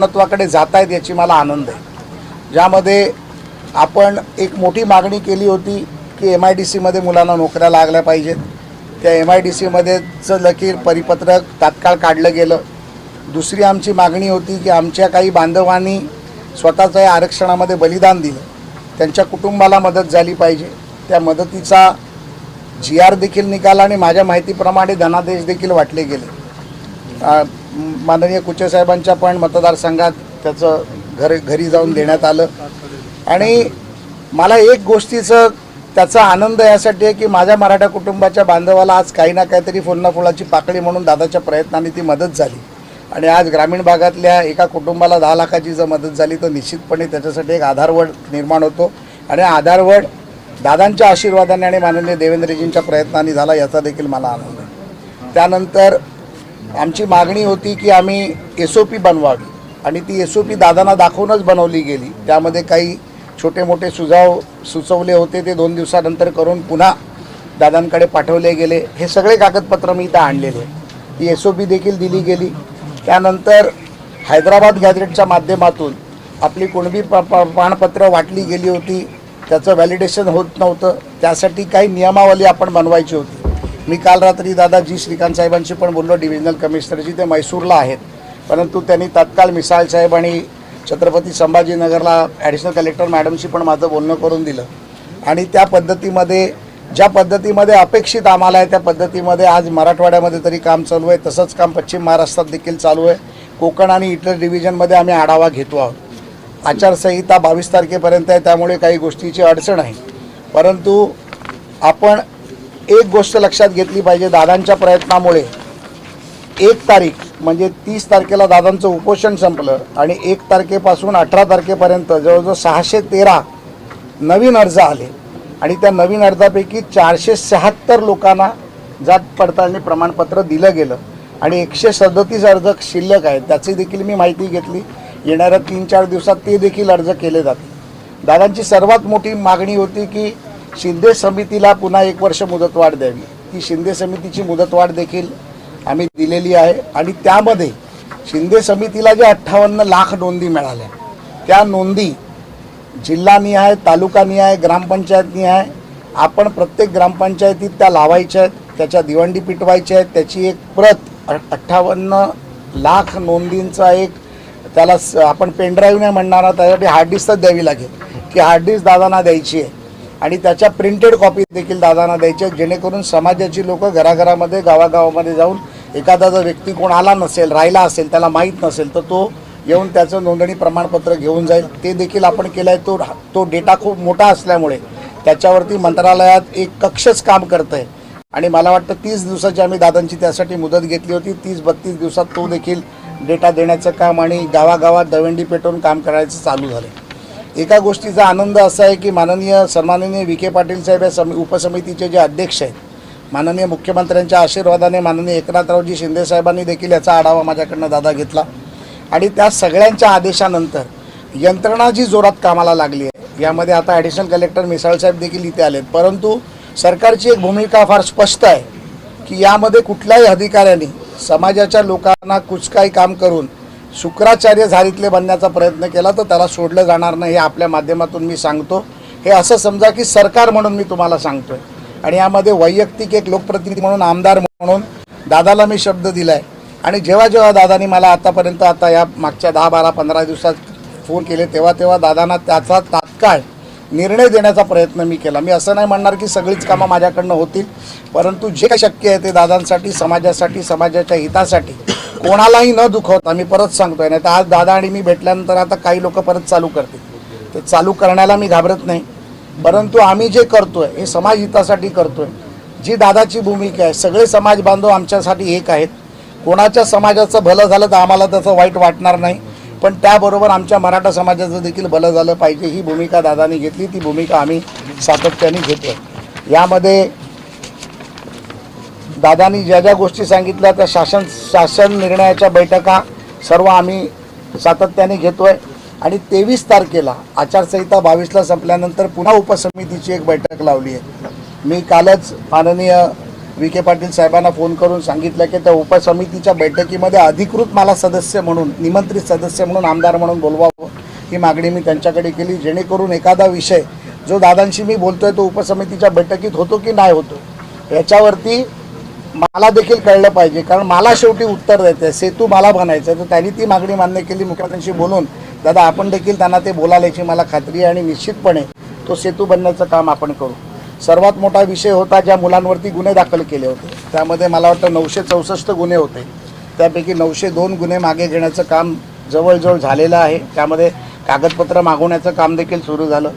पूर्णत्वाकडे जात आहेत याची मला आनंद आहे। ज्यामध्ये आपण एक मोठी मागणी केली होती की MIDCमध्ये मुलांना नोकऱ्या लागल्या पाहिजेत। त्या MIDCमध्येचं लकीर परिपत्रक तात्काळ काढलं गेलं। दुसरी आमची मागणी होती की आमच्या काही बांधवांनी स्वतःचं या आरक्षणामध्ये बलिदान दिलं, त्यांच्या कुटुंबाला मदत झाली पाहिजे। त्या मदतीचा GR देखील निघाला आणि माझ्या माहितीप्रमाणे धनादेश देखील वाटले गेले। माननीय कुचे साहेबांच्या पण मतदारसंघात त्याचं घरी जाऊन देण्यात आलं। आणि मला एक गोष्टीचं त्याचा आनंद यासाठी आहे की माझ्या मराठा कुटुंबाच्या बांधवाला आज काही ना काहीतरी फुलना फुलाची पाकळी म्हणून दादाच्या प्रयत्नांनी ती मदत झाली। आणि आज ग्रामीण भागातल्या एका कुटुंबाला 10 लाखाची जर मदत झाली तर निश्चितपणे त्याच्यासाठी एक आधारवड निर्माण होतो। आणि आधारवड दादांच्या आशीर्वादाने आणि माननीय देवेंद्रजींच्या प्रयत्नांनी झाला याचा देखील मला आनंद आहे। त्यानंतर आमची मागणी होती की आम्ही SOP बनवावी आणि ती SOP दादांना दाखवूनच बनवली गेली। त्यामध्ये काही छोटे मोठे सुझाव सुचवले होते, ते 2 दिवसानंतर करून पुन्हा दादांकडे पाठवले गेले। हे सगळे कागदपत्र मी इथं आणलेले, ती SOP देखील दिली गेली। त्यानंतर हैदराबाद गॅझेटच्या माध्यमातून आपली कुणबी प्रमाणपत्र वाटली गेली होती, त्याचं व्हॅलिडेशन होत नव्हतं, त्यासाठी काही नियमावली आपण बनवायची होती। मी काल रात्री दादा श्रीकांत साहेबांशी पण बोललो, डिव्हिजनल कमिशनरची, ते मैसूरला आहेत, परंतु त्यांनी तात्काळ मिसाळ साहेब आणि छत्रपती संभाजीनगरला ॲडिशनल कलेक्टर मॅडमशी पण माझं बोलणं करून दिलं। आणि त्या पद्धतीमध्ये ज्या पद्धतीमध्ये अपेक्षित आम्हाला आहे त्या पद्धतीमध्ये आज मराठवाड्यामध्ये तरी काम चालू आहे, तसंच काम पश्चिम महाराष्ट्रात देखील चालू आहे। कोकण आणि इतर डिव्हिजनमध्ये आम्ही आढावा घेतो आहोत। आचारसंहिता 22 तारखेपर्यंत आहे, त्यामुळे काही गोष्टीची अडचण आहे, परंतु आपण एक गोष्ट लक्षात घेतली पाहिजे, दादांच्या प्रयत्नामुळे 1 तारीख म्हणजे 30 तारखेला दादांचं उपोषण संपलं आणि 1 तारखेपासून 18 तारखेपर्यंत जवळजवळ 613 नवीन अर्ज आले आणि त्या नवीन अर्जापैकी 476 लोकांना जात पडताळणी प्रमाणपत्र दिलं गेलं आणि 137 अर्ज शिल्लक आहेत, त्याची देखील मी माहिती घेतली। येणाऱ्या 3-4 दिवसात ते देखील अर्ज केले जातील। दादांची सर्वात मोठी मागणी होती की शिंदे समितीला पुन्हा 1 वर्ष मुदतवाढ द्यावी। ती शिंदे समितीची मुदतवाढ देखील आम्ही दिलेली आहे आणि त्यामध्ये शिंदे समितीला जे 58 लाख नोंदी मिळाल्या, त्या नोंदी जिल्हानिहाय, तालुकानिहाय, ग्रामपंचायतनिहाय आपण प्रत्येक ग्रामपंचायतीत त्या लावायच्या आहेत, त्याच्या दिवंडी पिटवायच्या आहेत। त्याची एक प्रत 58 लाख नोंदींचा एक त्याला आपण पेनड्राईव्ह नाही म्हणणार, त्यासाठी हार्ड डिस्कच द्यावी लागेल की हार्ड डिस्क दादांना द्यायची आहे आणि त्याच्या प्रिंटेड कॉपी देखील दादांना द्यायची आहे, जेणेकरून समाजाची लोक घराघरामध्ये गावागावामध्ये जाऊन एखादा जर व्यक्ती कोण आला नसेल, राहिला असेल, त्याला माहीत नसेल तर तो येऊन त्याचं नोंदणी प्रमाणपत्र घेऊन जाईल। ते देखील आपण केलं आहे। तो डेटा खूप मोठा असल्यामुळे त्याच्यावरती मंत्रालयात एक कक्षच काम करतं आहे आणि मला वाटतं 30 दिवसाची आम्ही दादांची त्यासाठी मुदत घेतली होती। 30-32 दिवसात तो देखील डेटा देण्याचं काम आणि गावागावात दवंडी पेटवून काम करायचं चालू झालं। एका गोष्टीचा आनंद असा आहे की सन्माननीय विखे पाटील साहेब या उपसमितीचे जे अध्यक्ष आहेत, माननीय मुख्यमंत्र्यांच्या आशीर्वादाने माननीय एकनाथरावजी शिंदे साहेबांनी देखील याचा आढावा माझ्याकडनं दादा घेतला आणि त्या सगळ्यांच्या आदेशानंतर यंत्रणा जी जोरात कामाला लागली आहे, यामध्ये आता ॲडिशनल कलेक्टर मिसाळ साहेब देखील इथे आलेत, परंतु सरकारची एक भूमिका फार स्पष्ट आहे की यामध्ये कुठल्याही अधिकाऱ्यांनी समाजाच्या लोकांना कुचकाई काम करून शुक्राचार्य झारीतले बनण्याचा प्रयत्न केला तर त्याला सोडलं जाणार नाही, हे आपल्या माध्यमातून मी सांगतो। हे असं समजा की सरकार म्हणून मी तुम्हाला सांगतोय आणि यामध्ये वैयक्तिक एक लोकप्रतिनिधी म्हणून, आमदार म्हणून दादाला मी शब्द दिला आहे आणि जेव्हा दादांनी मला आतापर्यंत या मागच्या 10-12-15 दिवसात फोन केले तेव्हा दादांना त्याचा तात्काळ निर्णय देण्याचा प्रयत्न मी केला। मी असं नाही म्हणणार की सगळीच कामं माझ्याकडनं होतील, परंतु जे काही शक्य आहे ते दादांसाठी, समाजासाठी, समाजाच्या हितासाठी कोणालाही न दुखवता मी परत सांगतोय। नाही तर आज दादा आणि मी भेटल्यानंतर आता काही लोक परत चालू करतील, ते चालू करण्याला मी घाबरत नाही, परंतु आम्ही जे करतोय हे समाज हितासाठी करतोय। जी दादाची भूमिका आहे, सगळे समाज बांधव आमच्यासाठी एक आहेत, कोणाच्या समाजाचं भलं झालं तर आम्हाला त्याचं वाईट वाटणार नाही, पण त्याबरोबर आमच्या मराठा समाजाचं देखील भलं झालं पाहिजे, ही भूमिका दादांनी घेतली। ती भूमिका आम्ही सातत्याने घेतोय। यामध्ये दादांनी ज्या गोष्टी सांगितल्या त्या शासन निर्णयाच्या बैठका सर्व आम्ही सातत्याने घेतोय आणि 23 तारखेला आचारसंहिता 22ला संपल्यानंतर पुन्हा उपसमितीची एक बैठक लावली आहे। मी कालच माननीय विखे पाटील साहेबांना फोन करून सांगितलं की त्या उपसमितीच्या बैठकीमध्ये अधिकृत मला सदस्य म्हणून, निमंत्रित सदस्य म्हणून, आमदार म्हणून बोलवावं, ही मागणी मी त्यांच्याकडे केली, जेणेकरून एखादा विषय जो दादांशी मी बोलतोय तो उपसमितीच्या बैठकीत होतो की नाही होतो याच्यावरती मला देखील कळलं पाहिजे. कारण मला शेवटी उत्तर द्यायचं, सेतू मला बनायचं. तर त्यांनी ती मागणी मान्य केली. मुख्यमंत्र्यांशी बोलून दादा आपण देखील त्यांना ते बोलायची मला खात्री आहे आणि निश्चितपणे तो सेतू बनण्याचं काम आपण करू. सर्वात मोठा विषय होता ज्या मुलांवरती गुन्हे दाखल केले होते, त्यामध्ये मला वाटतं 964 गुन्हे होते. त्यापैकी 902 गुन्हे मागे घेण्याचं काम जवळजवळ झालेलं आहे. त्यामध्ये कागदपत्र मागवण्याचं काम देखील सुरू झालं.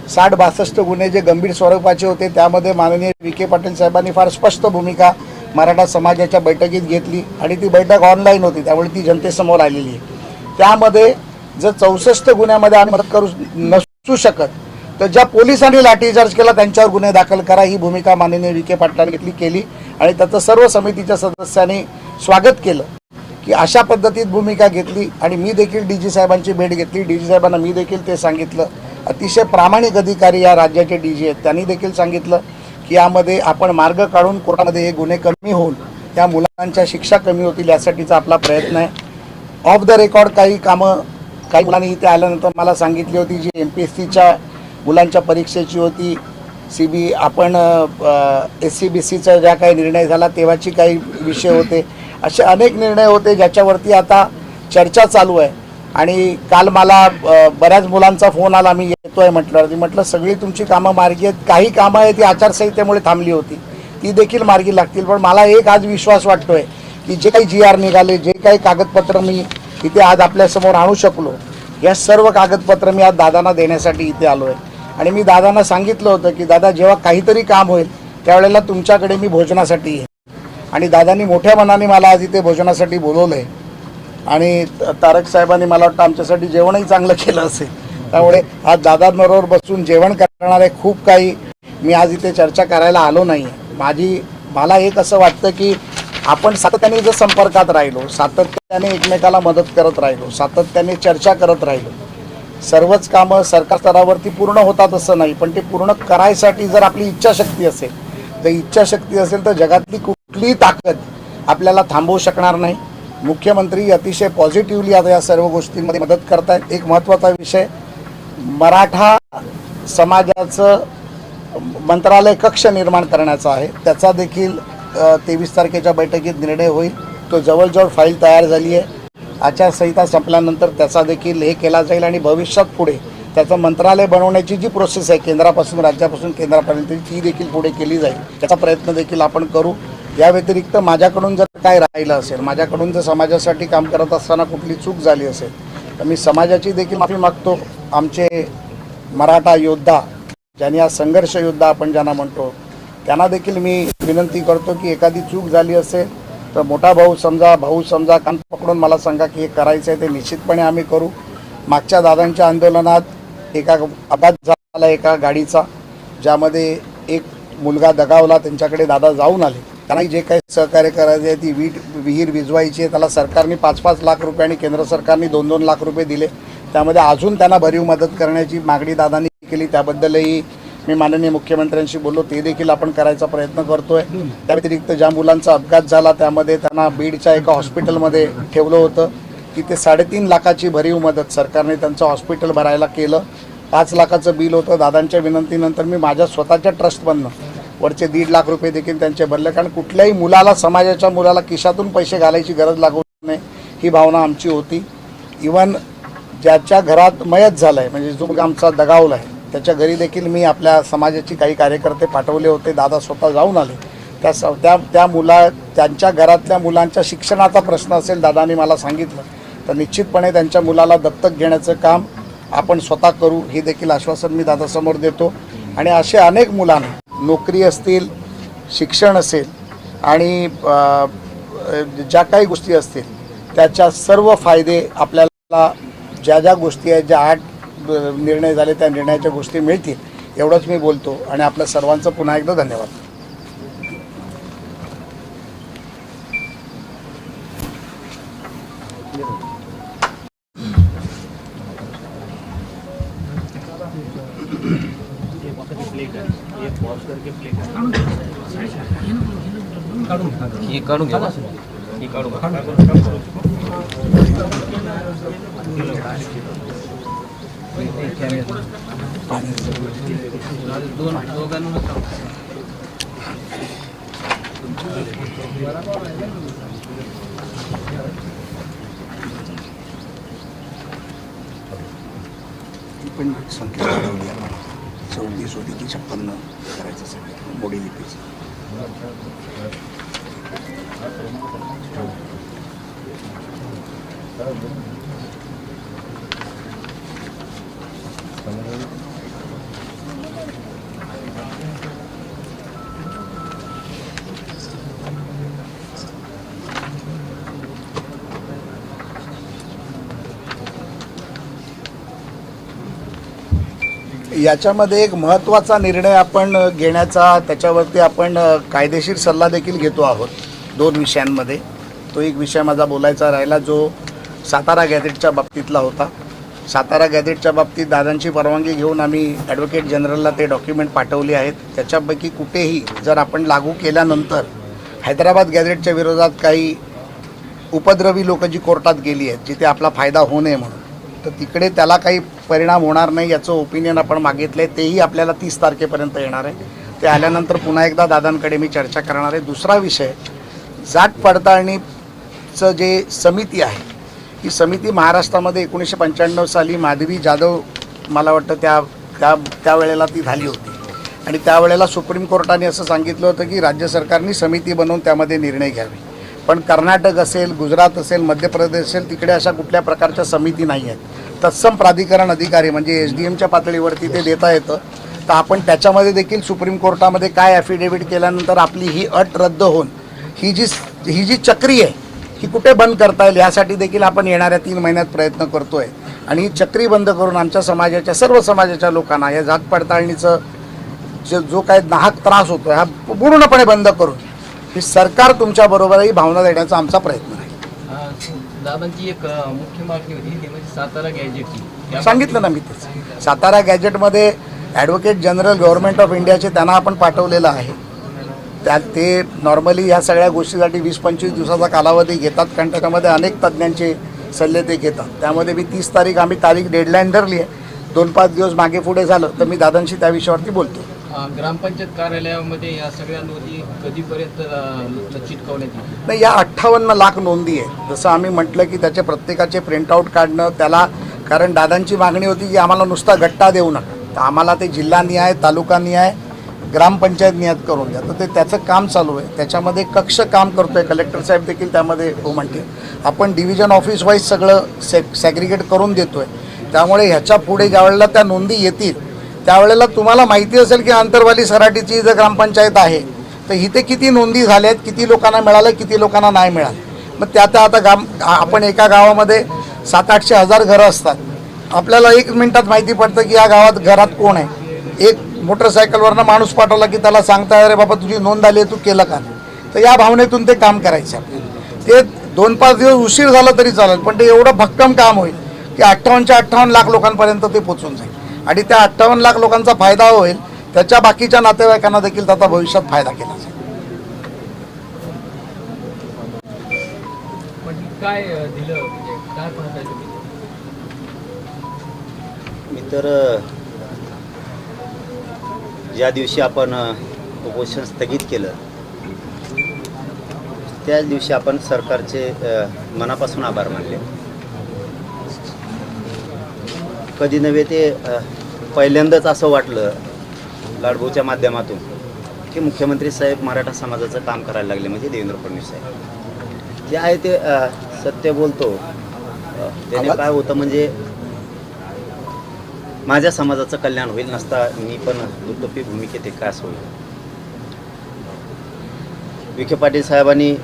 60-62 गुन्हे जे गंभीर स्वरूपाचे होते त्यामध्ये माननीय विखे पाटील साहेबांनी फार स्पष्ट भूमिका मराठा समाजाच्या बैठकीत घेतली आणि ती बैठक ऑनलाईन होती, त्यामुळे ती जनतेसमोर आलेली आहे. त्यामध्ये जर 64 गुन्ह्यामध्ये आम्ही मदत करू नसू शकत तर ज्या पोलिसांनी लाठीचार्ज केला त्यांच्यावर गुन्हे दाखल करा, ही भूमिका माननीय विखे पाटलांनी केली आणि त्याचं सर्व समितीच्या सदस्यांनी स्वागत केलं की अशा पद्धतीत भूमिका घेतली. आणि मी देखील DG साहेबांची भेट घेतली. DG साहेबांना मी देखील ते सांगितलं. अतिशय प्रामाणिक अधिकारी या राज्याचे DG आहेत, त्यांनी देखील सांगितलं की यामध्ये आपण मार्ग काढून कोर्टामध्ये हे गुन्हे कमी होऊन त्या मुलांच्या शिक्षा कमी होतील यासाठीचा आपला प्रयत्न आहे. ऑफ द रेकॉर्ड काही मुलांनी इथे आल्यानंतर मला सांगितली होती जी MPSCच्या मुलांच्या परीक्षेची होती, आपण SCBCचा ज्या काही निर्णय झाला तेव्हाची काही विषय होते, असे अनेक निर्णय होते ज्याच्यावरती आता चर्चा चालू आहे. आणि काल मला बऱ्याच मुलांचा फोन आला, मी येतोय म्हटलं सगळी तुमची कामं मार्गी आहेत, काही कामं आहेत ती आचारसंहितेमुळे थांबली होती ती देखील मार्गी लागतील. पण मला एक आज विश्वास वाटतोय की जे काही GR निघाले, जे काही कागदपत्र मी इथे आज आपल्यासमोर आणू शकलो, या सर्व कागदपत्र मी आज दादांना देण्यासाठी इथे आलो आहे. आणि मी दादांना सांगितलं होतं की दादा जेव्हा काहीतरी काम होईल त्यावेळेला तुमच्याकडे मी भोजनासाठी येईन. आणि दादांनी मोठ्या मनाने मला आज इथे भोजनासाठी बोलवलं आहे. आणि तारक साहेबांनी मला वाटतं आमच्यासाठी जेवणही चांगलं केलं असेल, त्यामुळे आज दादांबरोबर बसून जेवण करणारे खूप काही मी आज इथे चर्चा करायला आलो नाही आहे. मला एक असं वाटतं की आपण सातत्याने जर संपर्कात राहिलो, सातत्याने एकमेकाला मदत करत राहिलो, सातत्याने चर्चा करत राहिलो, सर्वच कामं सरकार स्तरावरती पूर्ण होतात असं नाही, पण ते पूर्ण करायसाठी जर आपली इच्छाशक्ती असेल, जर इच्छाशक्ती असेल तर जगातली कुठलीही ताकद आपल्याला थांबवू शकणार नाही. मुख्यमंत्री अतिशय पॉझिटिव्हली आता या सर्व गोष्टींमध्ये मदत करत आहेत. एक महत्त्वाचा विषय मराठा समाजाचं मंत्रालय कक्ष निर्माण करण्याचा आहे, त्याचा देखील 23 तारखेच्या बैठकीत निर्णय होईल. तो जवळजवळ फाईल तयार झाली आहे. आचारसंहिता संपल्यानंतर त्याचा देखील हे केला जाईल आणि भविष्यात पुढे त्याचं मंत्रालय बनवण्याची जी प्रोसेस आहे केंद्रापासून राज्यापासून केंद्रापर्यंत ती देखील पुढे केली जाईल. त्याचा प्रयत्न देखील आपण करू. या व्यतिरिक्त माझ्याकडून जर काय राहिलं असेल, माझ्याकडून जर समाजासाठी काम करत असताना कुठली चूक झाली असेल तर मी समाजाची देखील माफी मागतो. आमचे मराठा योद्धा, ज्यांनी आज संघर्ष योद्धा आपण ज्यांना म्हणतो, त्यांना देखील मी विनंती करतो की एखादी चूक झाली असेल तर मोठा भाऊ समजा कान पकडून मला सांगा की हे करायचं आहे, ते निश्चितपणे आम्ही करू. मागच्या दादांच्या आंदोलनात एका अपघात झाला एका गाडीचा, ज्यामध्ये एक मुलगा दगावला, त्यांच्याकडे दादा जाऊन आले. त्यांना जे काही सहकार्य करायचे आहे, ती विहीर विजवायची आहे, त्याला सरकारने 5-5 लाख रुपये आणि केंद्र सरकारने 2-2 लाख रुपये दिले. त्यामध्ये अजून त्यांना भरीव मदत करण्याची मागणी दादांनी केली. त्याबद्दलही मी माननीय मुख्यमंत्र्यांशी बोललो, ते देखील आपण करायचा प्रयत्न करतोय. त्या व्यतिरिक्त ज्या मुलांचा अपघात झाला त्यामध्ये त्यांना बीडच्या एका हॉस्पिटलमध्ये ठेवलं होतं, तिथे 3.5 लाखाची भरीव मदत सरकारने त्यांचं हॉस्पिटल भरायला केलं. 5 लाखाचं बिल होतं. दादांच्या विनंतीनंतर मी माझ्या स्वतःच्या ट्रस्टमधनं वरचे 1.5 लाख रुपये देखील त्यांचे भरले. कारण कुठल्याही मुलाला, समाजाच्या मुलाला खिशातून पैसे घालायची गरज लागू नये ही भावना आमची होती. इवन ज्याच्या घरात मयत झालं आहे, म्हणजे जो आमचा दगावला आहे, त्याच्या घरी देखील मी आपल्या समाजाची काही कार्यकर्ते पाठवले होते. दादा स्वतः जाऊन आले. त्यांच्या घरातल्या मुलांच्या शिक्षणाचा प्रश्न असेल, दादांनी मला सांगितलं, तर निश्चितपणे त्यांच्या मुलाला दत्तक घेण्याचं काम आपण स्वतः करू, हे देखील आश्वासन मी दादासमोर देतो. आणि असे अनेक मुलांना नोकरी असतील, शिक्षण असेल आणि ज्या काही गोष्टी असतील त्याच्या सर्व फायदे आपल्याला, ज्या गोष्टी आहेत, ज्या 8 निर्णय झाले त्या निर्णयाच्या गोष्टी मिळतील, एवढंच मी बोलतो. आणि आपल्या सर्वांचं पुन्हा एकदा धन्यवाद. ये पॉज करके प्ले कर हे काढून घ्या. हे काढून पण संख्या वाढवली आहे. 34 होती ती 56 करायचं सगळं मोडी लिपीचं. याच्यामध्ये एक महत्त्वाचा निर्णय आपण घेण्याचा, त्याच्यावरती आपण कायदेशीर सल्ला देखील घेतो आहोत 2 विषयांमध्ये. तो एक विषय माझा बोलायचा राहिला जो सातारा गॅझेटच्या बाबतीतला होता. सातारा गॅझेटच्या बाबतीत दादांची परवानगी घेऊन आम्ही ॲडव्होकेट जनरलला ते डॉक्युमेंट पाठवले आहेत. त्याच्यापैकी कुठेही जर आपण लागू केल्यानंतर हैदराबाद गॅझेटच्या विरोधात काही उपद्रवी लोक जी कोर्टात गेली आहेत जिथे आपला फायदा होऊ नये म्हणून, तर तिकडे त्याला काही परिणाम होणार नाही याचं ओपिनियन आपण मागितलं आहे. तेही आपल्याला 30 तारखेपर्यंत येणार आहे. ते आल्यानंतर पुन्हा एकदा दादांकडे मी चर्चा करणार आहे. दुसरा विषय, जात पडताळणीचं जे समिती आहे, ही समिती महाराष्ट्रामध्ये 1995 साली माधवी जाधव मला वाटतं त्यावेळेला ती झाली होती. आणि त्यावेळेला सुप्रीम कोर्टाने असं सांगितलं होतं की राज्य सरकारने समिती बनवून त्यामध्ये निर्णय घ्यावे. पण कर्नाटक असेल, गुजरात असेल, मध्य प्रदेश असेल, तिकडे अशा कुठल्या प्रकारच्या समिती नाही आहेत. तत्सम प्राधिकरण अधिकारी म्हणजे SDMच्या पातळीवरती ते देता येतं. तर आपण त्याच्यामध्ये देखील सुप्रीम कोर्टामध्ये काय ॲफिडेविट केल्यानंतर आपली ही अट रद्द होऊन ही जी चक्री आहे ही कुठे बंद करता येईल यासाठी देखील आपण येणाऱ्या 3 महिन्यात प्रयत्न करतो आहे. आणि ही चक्री बंद करून आमच्या समाजाच्या, सर्व समाजाच्या लोकांना या जात पडताळणीचं जो काही नाहक त्रास होतो हा पूर्णपणे बंद करून ही सरकार तुमच्याबरोबरही भावना देण्याचा आमचा प्रयत्न आहे. दादांची एक मुख्य मागणी होती ती म्हणजे सातारा गॅजेटची. सांगितलं ना मी तेच. सातारा गॅजेटमध्ये ॲडव्होकेट जनरल गव्हर्नमेंट ऑफ इंडियाचे त्यांना आपण पाठवलेलं आहे. त्यात ते नॉर्मली ह्या सगळ्या गोष्टीसाठी 20-25 दिवसाचा कालावधी घेतात, कारण त्याच्यामध्ये अनेक तज्ज्ञांचे सल्ले ते घेतात. त्यामध्ये मी 30 तारीख आम्ही डेडलाईन धरली आहे. 2-5 दिवस मागे पुढे झालं तर मी दादांशी त्या विषयावरती बोलतो. ग्रामपंचायत कार्यालयामध्ये या सगळ्या नोंदी कधीपर्यंत चिटकवण्यात येईल? नाही, या 58 लाख नोंदी आहे. जसं आम्ही म्हटलं की त्याचे प्रत्येकाचे प्रिंटआउट काढणं त्याला, कारण दादांची मागणी होती की आम्हाला नुसता गट्टा देऊ नका, तर आम्हाला ते जिल्हा निहाय, तालुका निहाय, ग्रामपंचायत निहाय करून द्या. तर ते त्याचं काम चालू आहे. त्याच्यामध्ये कक्ष काम करतो आहे. कलेक्टर साहेब देखील त्यामध्ये हो म्हणते. आपण डिव्हिजन ऑफिस वाईज सगळं सॅग्रिगेट करून देतो आहे. त्यामुळे ह्याच्या पुढे ज्यावेळेला त्या नोंदी येतील त्यावेळेला तुम्हाला माहिती असेल की आंतरवाली सराटीची जर ग्रामपंचायत आहे तर इथे किती नोंदी झाल्या आहेत, किती लोकांना मिळालं, किती लोकांना नाही मिळालं. मग त्या आता आपण एका गावामध्ये 700-800 घरं असतात. आपल्याला 1 मिनिटात माहिती पडतं की या घरात कोण आहे. एक मोटरसायकलवरनं माणूस पाठवला की त्याला सांगता अरे बाबा तुझी नोंद आली आहे, तू केलं का. तर या भावनेतून ते काम करायचं आपल्याला. ते 2-5 दिवस उशीर झाला तरी चालेल, पण ते एवढं भक्कम काम होईल की 58 लाख लोकांपर्यंत ते पोचून जाईल. आणि त्या 58 लाख लोकांचा फायदा होईल, त्याच्या बाकीच्या नातेवाईकांना देखील त्याचा भविष्यात फायदा केला जाईल. काय दिलं म्हणजे काय पाहताय तुम्ही? मी तर ज्या दिवशी आपण उपोषण स्थगित केलं त्याच दिवशी आपण सरकारचे मनापासून आभार मानले. कधी नव्हे ते पहिल्यांदाच असं वाटलं लाडभाऊच्या माध्यमातून की मुख्यमंत्री साहेब मराठा समाजाचं काम करायला लागले, म्हणजे देवेंद्र फडणवीस साहेब जे आहे ते सत्य बोलतो. त्याने काय होतं म्हणजे माझ्या समाजाचं कल्याण होईल, नसता मी पण दुटोपी भूमिकेत आहे काय होईल. विखे पाटील साहेबांनी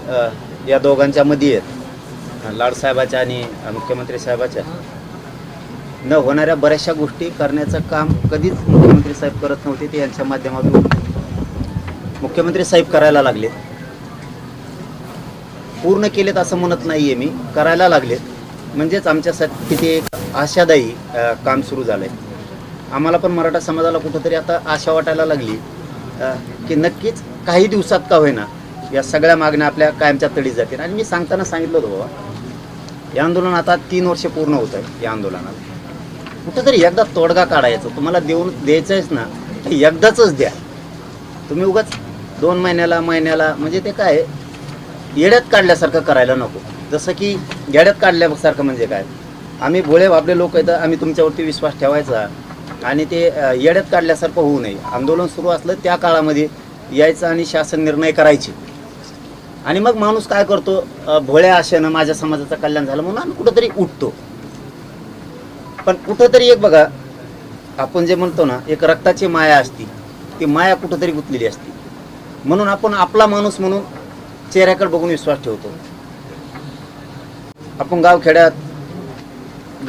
या दोघांच्या मध्ये आहेत, लाडसाहेबाच्या आणि मुख्यमंत्री साहेबाच्या, न होणाऱ्या बऱ्याचशा गोष्टी करण्याचं काम कधीच मुख्यमंत्री साहेब करत नव्हते. ते यांच्या माध्यमातून मुख्यमंत्री साहेब करायला लागले. पूर्ण केलेत असं म्हणत नाही आहे मी, करायला लागलेत. म्हणजेच आमच्यासाठी ते एक आशादायी काम सुरू झालं आहे. आम्हाला पण मराठा समाजाला कुठंतरी आता आशा वाटायला लागली की नक्कीच काही दिवसात का होईना या सगळ्या मागण्या आपल्या कायमच्या तडीत जातील. आणि मी सांगताना सांगितलं होतं बाबा, हे आंदोलन आता 3 वर्ष पूर्ण होत आहे. या आंदोलनाला कुठेतरी एकदा तोडगा काढायचा. तुम्हाला द्यायचं आहेच ना, ते एकदाच द्या. तुम्ही उगाच 2 महिन्याला म्हणजे ते काय येड्यात काढल्यासारखं करायला नको. जसं की येड्यात काढल्यासारखं म्हणजे काय, आम्ही भोळे बाबले लोक आहेत, आम्ही तुमच्यावरती विश्वास ठेवायचा आणि ते येड्यात काढल्यासारखं होऊ नये. आंदोलन सुरू असलं त्या काळामध्ये यायचं आणि शासन निर्णय करायचे. आणि मग माणूस काय करतो, भोळ्या आशेनं माझ्या समाजाचं कल्याण झालं म्हणून आम्ही कुठंतरी उठतो. पण कुठंतरी एक बघा, आपण जे म्हणतो ना, एक रक्ताची माया असती, ती माया कुठंतरी गुंतलेली असते. म्हणून आपण आपला माणूस म्हणून चेहऱ्याकडे बघून विश्वास ठेवतो. आपण गावखेड्यात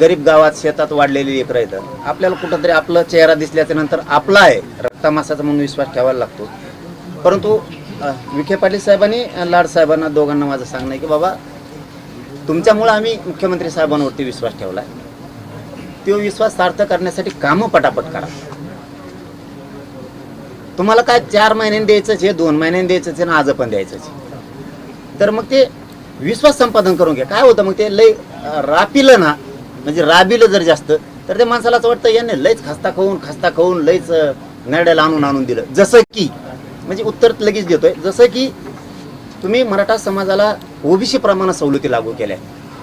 गरीब गावात शेतात वाढलेली लेकरं येतात, आपल्याला कुठंतरी आपला चेहरा दिसल्याच्या नंतर आपला आहे रक्तामासाचा म्हणून विश्वास ठेवायला लागतो. परंतु विखे पाटील साहेबांनी लाड साहेबांना दोघांना माझं सांगणं आहे की बाबा, तुमच्यामुळं आम्ही मुख्यमंत्री साहेबांवरती विश्वास ठेवला आहे. तो विश्वास सार्थ करण्यासाठी कामं पटापट करा. तुम्हाला काय 4 महिन्यांनी द्यायचंच आहे, 2 महिन्यांनी द्यायचंच आहे ना, आज पण द्यायचंच आहे. तर मग ते विश्वास संपादन करून घ्या. काय होतं मग ते लय रापिलं ना, म्हणजे राबिलं जर जास्त, तर ते माणसाला असं वाटतं याने लयच खस्ता खाऊन लयच नरड्याला आणून दिलं. जसं की म्हणजे उत्तर लगेच देतोय, जसं की तुम्ही मराठा समाजाला ओबीसी प्रमाणे सवलती लागू केल्या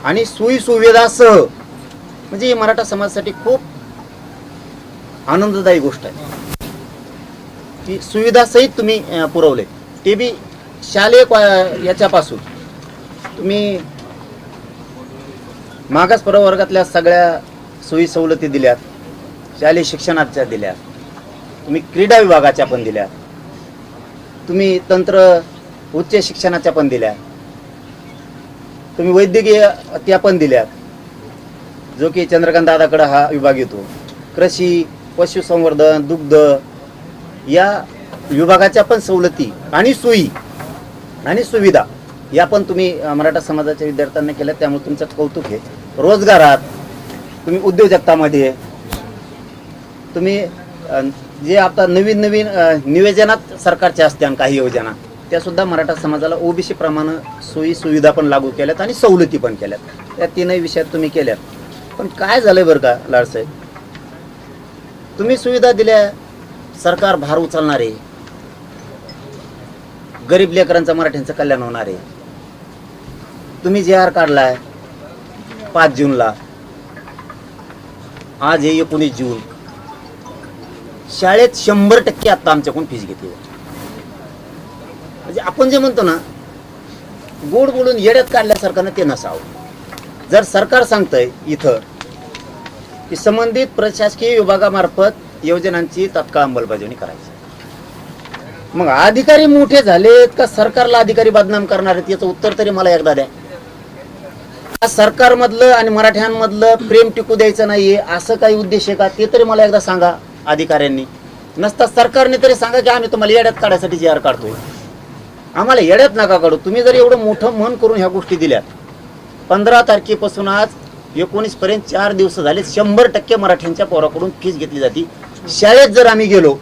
आणि सोयी सुविधासह, म्हणजे ही मराठा समाजासाठी खूप आनंददायी गोष्ट आहे की सुविधासहित तुम्ही पुरवले. ते बी शालेय याच्यापासून तुम्ही मागास प्रवर्गातल्या सगळ्या सोयी सवलती दिल्यात, शालेय शिक्षणाच्या दिल्यात, तुम्ही क्रीडा विभागाच्या पण दिल्या, तुम्ही तंत्र उच्च शिक्षणाच्या पण दिल्या, तुम्ही वैद्यकीय त्या पण दिल्यात, जो की चंद्रकांत दादाकडे हा विभाग येतो. कृषी, पशुसंवर्धन, दुग्ध या विभागाच्या पण सवलती आणि सोयी आणि सुविधा या पण तुम्ही मराठा समाजाच्या विद्यार्थ्यांना केल्या. त्यामुळे तुमचं कौतुक आहे. रोजगारात तुम्ही, उद्योजकतामध्ये तुम्ही जे आता नवीन नियोजनात सरकारच्या असत्या काही योजना, त्यासुद्धा मराठा समाजाला ओबीसी प्रमाणे सोयी सुविधा पण लागू केल्यात आणि सवलती पण केल्यात. त्या 3ही विषयात तुम्ही केल्यात. पण काय झालंय बरं का लाडसाहेब, तुम्ही सुविधा दिल्या, सरकार भार उचलणार आहे, गरीब लेकरांचं मराठ्यांचं कल्याण होणार आहे. तुम्ही JR काढलाय 5 जूनला, आज आहे 19 जून. शाळेत 100% आता आमच्याकडून फीस घेतली. म्हणजे आपण जे म्हणतो ना, गोड बोलून येड्यात काढल्यासारखं ना, ते नसावं. जर सरकार सांगतंय इथं की संबंधित प्रशासकीय विभागामार्फत योजनांची तात्काळ अंमलबजावणी करायची, मग अधिकारी मोठे झालेत का सरकारला अधिकारी बदनाम करणार आहेत, याचं उत्तर तरी मला एकदा द्या. सरकारमधलं आणि मराठ्यांमधलं प्रेम टिकू द्यायचं नाहीये असं काही उद्देश आहे का, ते तरी मला एकदा सांगा अधिकाऱ्यांनी. नसता सरकारने तरी सांगा की आम्ही तुम्हाला येड्यात काढायसाठी JR काढतोय. आम्हाला येड्यात नका काढू. तुम्ही जर एवढं मोठं मन करून ह्या गोष्टी दिल्यात, 15 तारखेपासून आज 19 पर्यंत 4 दिवस झाले, 100% मराठ्यांच्या पोराकडून फीस घेतली जाते. शाळेत जर आम्ही गेलो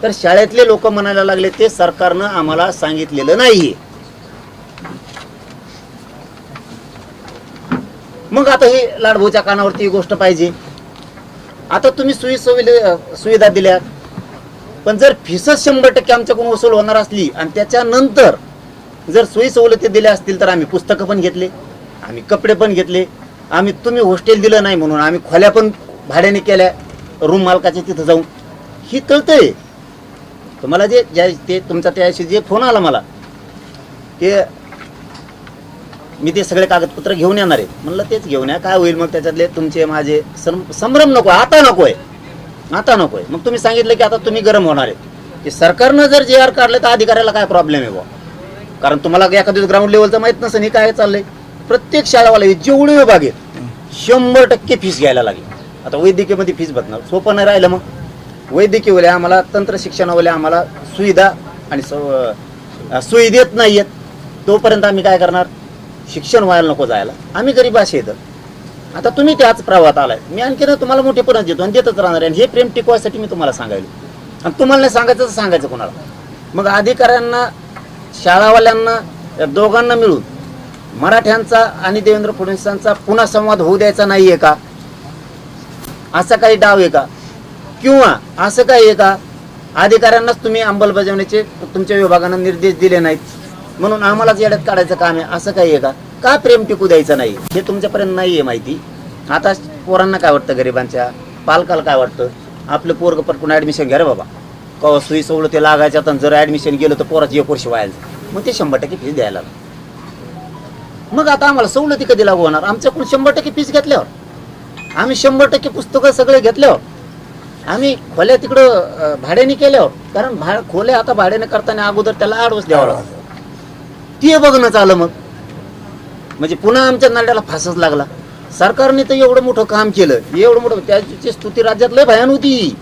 तर शाळेतले लोक म्हणायला लागले ते सरकारनं आम्हाला सांगितलेलं नाहीये. मग आता हे लाडभूच्या कानावरती ही गोष्ट पाहिजे. आता तुम्ही सुविधा दिल्या, पण जर फीसच 100% आमच्याकडून वसूल होणार असली आणि त्याच्यानंतर जर सोयी सवलती दिल्या असतील तर आम्ही पुस्तकं पण घेतले, आम्ही कपडे पण घेतले, आम्ही तुम्ही हॉस्टेल दिलं नाही म्हणून आम्ही खोल्या पण भाड्याने केल्या रूम मालकाच्या तिथं जाऊन. ही कळतंय तुम्हाला. ते तुमचा त्याशी जे फोन आला मला की मी ते सगळे कागदपत्र घेऊन येणार आहे, म्हणलं तेच घेऊन या. काय होईल मग त्याच्यातले तुमचे माझे संभ्रम नको, आता नकोय. मग तुम्ही सांगितलं की आता तुम्ही गरम होणार आहे की सरकारनं जर JR काढलं तर अधिकाऱ्याला काय प्रॉब्लेम आहे बा. कारण तुम्हाला एखाद्या ग्राउंड लेवलचं माहित नसेल हे काय चाललंय. प्रत्येक शाळावाला जेवढे विभाग आहेत 100% फीस घ्यायला लागली. आता वैद्यकीयमध्ये फीस बदणार सोपं नाही राहिलं. मग वैद्यकीयवाले आम्हाला, तंत्र शिक्षणावाले आम्हाला सुविधा आणि सोयी देत नाही आहेत, तोपर्यंत आम्ही काय करणार. शिक्षण व्हायला नको जायला. आम्ही गरीब असे येतं. आता तुम्ही त्याच प्रवाहात आलाय. मी आणखी तुम्हाला मोठेपणच देतो आणि देतच राहणार आहे. हे प्रेम टिकवायसाठी मी तुम्हाला सांगायलो. आणि तुम्हाला नाही सांगायचं तर सांगायचं कोणाला. मग अधिकाऱ्यांना शाळावाल्यांना या दोघांना मिळून मराठ्यांचा आणि देवेंद्र फडणवीसांचा पुन्हा संवाद होऊ द्यायचा नाहीये का? असा काही डाव आहे का? किंवा असं काही आहे का अधिकाऱ्यांनाच तुम्ही अंमलबजावणीचे तुमच्या विभागांना निर्देश दिले नाहीत म्हणून आम्हालाच येड्यात काढायचं काम आहे, असं काही आहे का? का प्रेम टिकू द्यायचं नाही हे तुमच्यापर्यंत नाही आहे माहिती. आता पोरांना काय वाटतं, गरिबांच्या पालकाला काय वाटतं, आपलं पोरग पटकून ॲडमिशन घ्या रे बाबा, कवा सुई सवलती लागायच्या तर जर ॲडमिशन गेलं तर पोराची 1 वर्ष व्हायला, मग ते 100% फीस द्यायला लागलं. मग आता आम्हाला सवलती कधी लागू होणार? आमच्याकडून 100% फीस घेतल्यावर, आम्ही 100% पुस्तकं सगळे घेतल्यावर, आम्ही खोल्या तिकडं भाड्याने केल्यावर, कारण खोल्या आता भाड्याने करताना अगोदर त्याला ॲडव्हान्स द्यावा लागतो, ते बघणं आलं. मग म्हणजे पुन्हा आमच्या नाल्याला फासच लागला. सरकारने तर एवढं मोठं काम केलं, एवढं मोठं, त्याची स्तुती राज्यात लय भयान होती.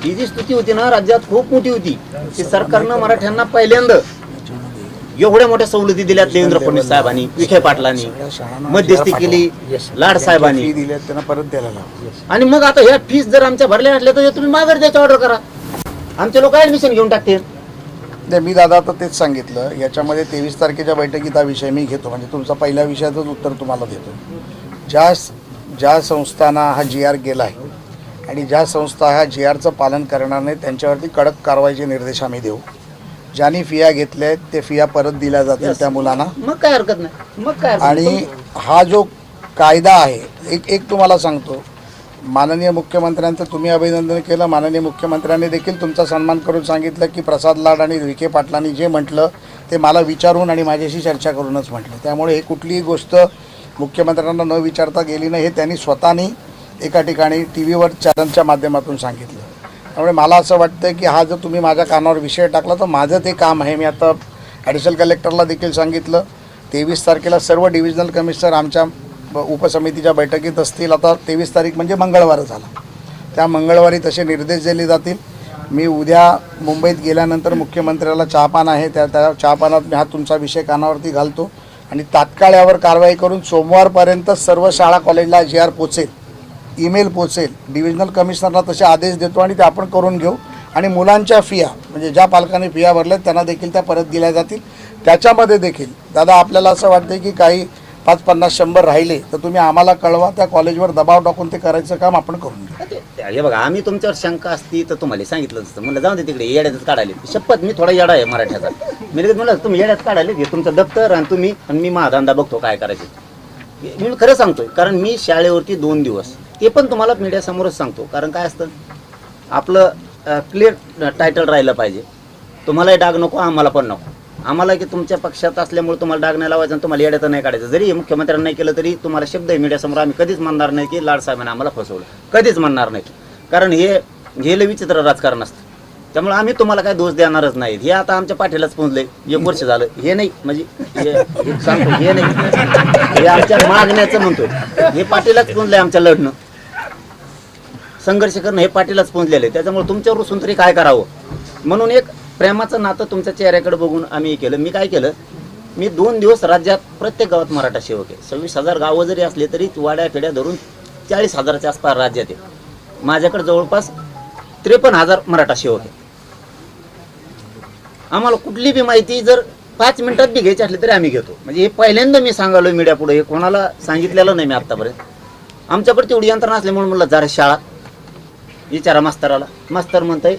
ही जी स्तुती होती ना राज्यात खूप मोठी होती की सरकारनं मराठ्यांना पहिल्यांदा एवढ्या मोठ्या सवलती दिल्यात देवेंद्र फडणवीस साहेबांनी, विखे पाटलांनी मध्यस्थी केली, लाड साहेबांनी दिल्यात त्यांना परत द्यायला लावा. आणि मग आता ह्या फीस जर आमच्या भरल्या असल्या तर तुम्ही माघार द्यायची ऑर्डर करा, आमचे लोक ऍडमिशन घेऊन टाकतील. नाही, मी दादा आता तेच सांगितलं. याच्यामध्ये 23 तारखेच्या बैठकीत हा विषय मी घेतो, म्हणजे तुमचा पहिल्या विषयाचंच उत्तर तुम्हाला देतो. ज्या संस्थांना हा GR गेला आहे आणि ज्या संस्था ह्या GRचं पालन करणार नाही त्यांच्यावरती कडक कारवाईचे निर्देश आम्ही देऊ. ज्यांनी फिया घेतल्या आहेत ते फिया परत दिल्या जातील त्या मुलांना. मग काय हरकत नाही, मग काय. आणि हा जो कायदा आहे, एक तुम्हाला सांगतो, माननीय मुख्यमंत्र्यांचं तुम्ही अभिनंदन केलं, माननीय मुख्यमंत्र्यांनी देखील तुमचा सन्मान करून सांगितलं की प्रसाद लाड आणि विखे पाटलांनी जे म्हटलं ते मला विचारून आणि माझ्याशी चर्चा करूनच म्हटलं. त्यामुळे हे कुठलीही गोष्ट मुख्यमंत्र्यांना न विचारता गेली नाही, हे त्यांनी स्वतःनी एका ठिकाणी TV वर चॅनलच्या माध्यमातून सांगितलं. त्यामुळे मला असं वाटतं की हा जर तुम्ही माझ्या कानावर विषय टाकला तर माझं ते काम आहे. मी आता ॲडिशनल कलेक्टरला देखील सांगितलं, 23 तारखेला सर्व डिव्हिजनल कमिशनर आमच्या उपसमितीच्या बैठकीत असतील. आता 23 तारीख म्हणजे मंगळवार झाला, त्या मंगळवारी तसे निर्देश दिले जातील. मी उद्या मुंबईत गेल्यानंतर मुख्यमंत्र्याला चहापान आहे, त्या चहापानात मी हा तुमचा विषय कानावरती घालतो आणि तात्काळ यावर कारवाई करून सोमवारपर्यंत सर्व शाळा कॉलेजला GR पोचेल, ईमेल पोचेल, डिव्हिजनल कमिशनरला तसे आदेश देतो आणि ते आपण करून घेऊ. आणि मुलांच्या फिया म्हणजे ज्या पालकांनी फिया भरल्यात त्यांना देखील त्या परत दिल्या जातील. त्याच्यामध्ये देखील दादा आपल्याला असं वाटतं की काही 5, 50, 100 राहिले तर तुम्ही आम्हाला कळवा, त्या कॉलेजवर दबाव टाकून ते करायचं काम आपण करून घेऊ. हे बघा, आम्ही तुमच्यावर शंका असती तर तुम्हाला सांगितलं असतं, म्हणलं जाऊन दे तिकडे, येड्यातच काढाले. शपथ मी थोडा येडा आहे मराठ्याचा, मी लगेच म्हणलं तुम्ही येड्यात काढाले, घे तुमचं दप्तर आणि तुम्ही आणि मी महाधंदा बघतो काय करायचं. मी खरं सांगतोय, कारण मी शाळेवरती 2 दिवस, ते पण तुम्हाला मीडियासमोरच सांगतो, कारण काय असतं आपलं क्लिअर टायटल राहिलं पाहिजे. तुम्हालाही डाग नको, आम्हाला पण नको. आम्हाला की तुमच्या पक्षात असल्यामुळे तुम्हाला डाग नाही लावायचं आणि तुम्हाला येड्यात नाही काढायचं. जरी मुख्यमंत्र्यांनी नाही केलं तरी तुम्हाला शब्द आहे मीडियासमोर, आम्ही कधीच म्हणणार नाही की लाड साहेबांनी आम्हाला फसवलं, कधीच म्हणणार नाही. कारण हे लय विचित्र राजकारण असतं, त्यामुळे आम्ही तुम्हाला काय दोष देणारच नाही. हे आता आमच्या पाठीलाच पोहोचलंय, 1 वर्ष झालं. हे नाही म्हणजे हे सांगतो, हे नाही, हे आमच्या मागण्याचं म्हणतोय, हे पाठीलाच पोहोचलंय. आमच्या लढणं संघर्ष करणं हे पाठीलाच पोहोचलेलं आहे. त्याच्यामुळे तुमच्यावर रुसून तरी काय करावं म्हणून एक प्रेमाचं नातं तुमच्या चेहऱ्याकडे बघून आम्ही केलं. मी काय केलं, मी 2 दिवस राज्यात प्रत्येक गावात मराठा सेवक आहे. 26,000 गावं जरी असले तरी वाड्या फेड्या धरून 40,000च्या आसपास राज्यात आहे. माझ्याकडे जवळपास 53,000 मराठा सेवक आहे. आम्हाला कुठली बी माहिती जर 5 मिनिटात बी घ्यायची असली तरी आम्ही घेतो. म्हणजे हे पहिल्यांदा मी सांगालो मीडिया पुढे, हे कोणाला सांगितलेलं नाही मी आत्तापर्यंत. आमच्याकडे तेवढी यंत्रणा असल्यामुळे म्हणलं जरा शाळा विचारा मास्तराला, मास्तर म्हणताय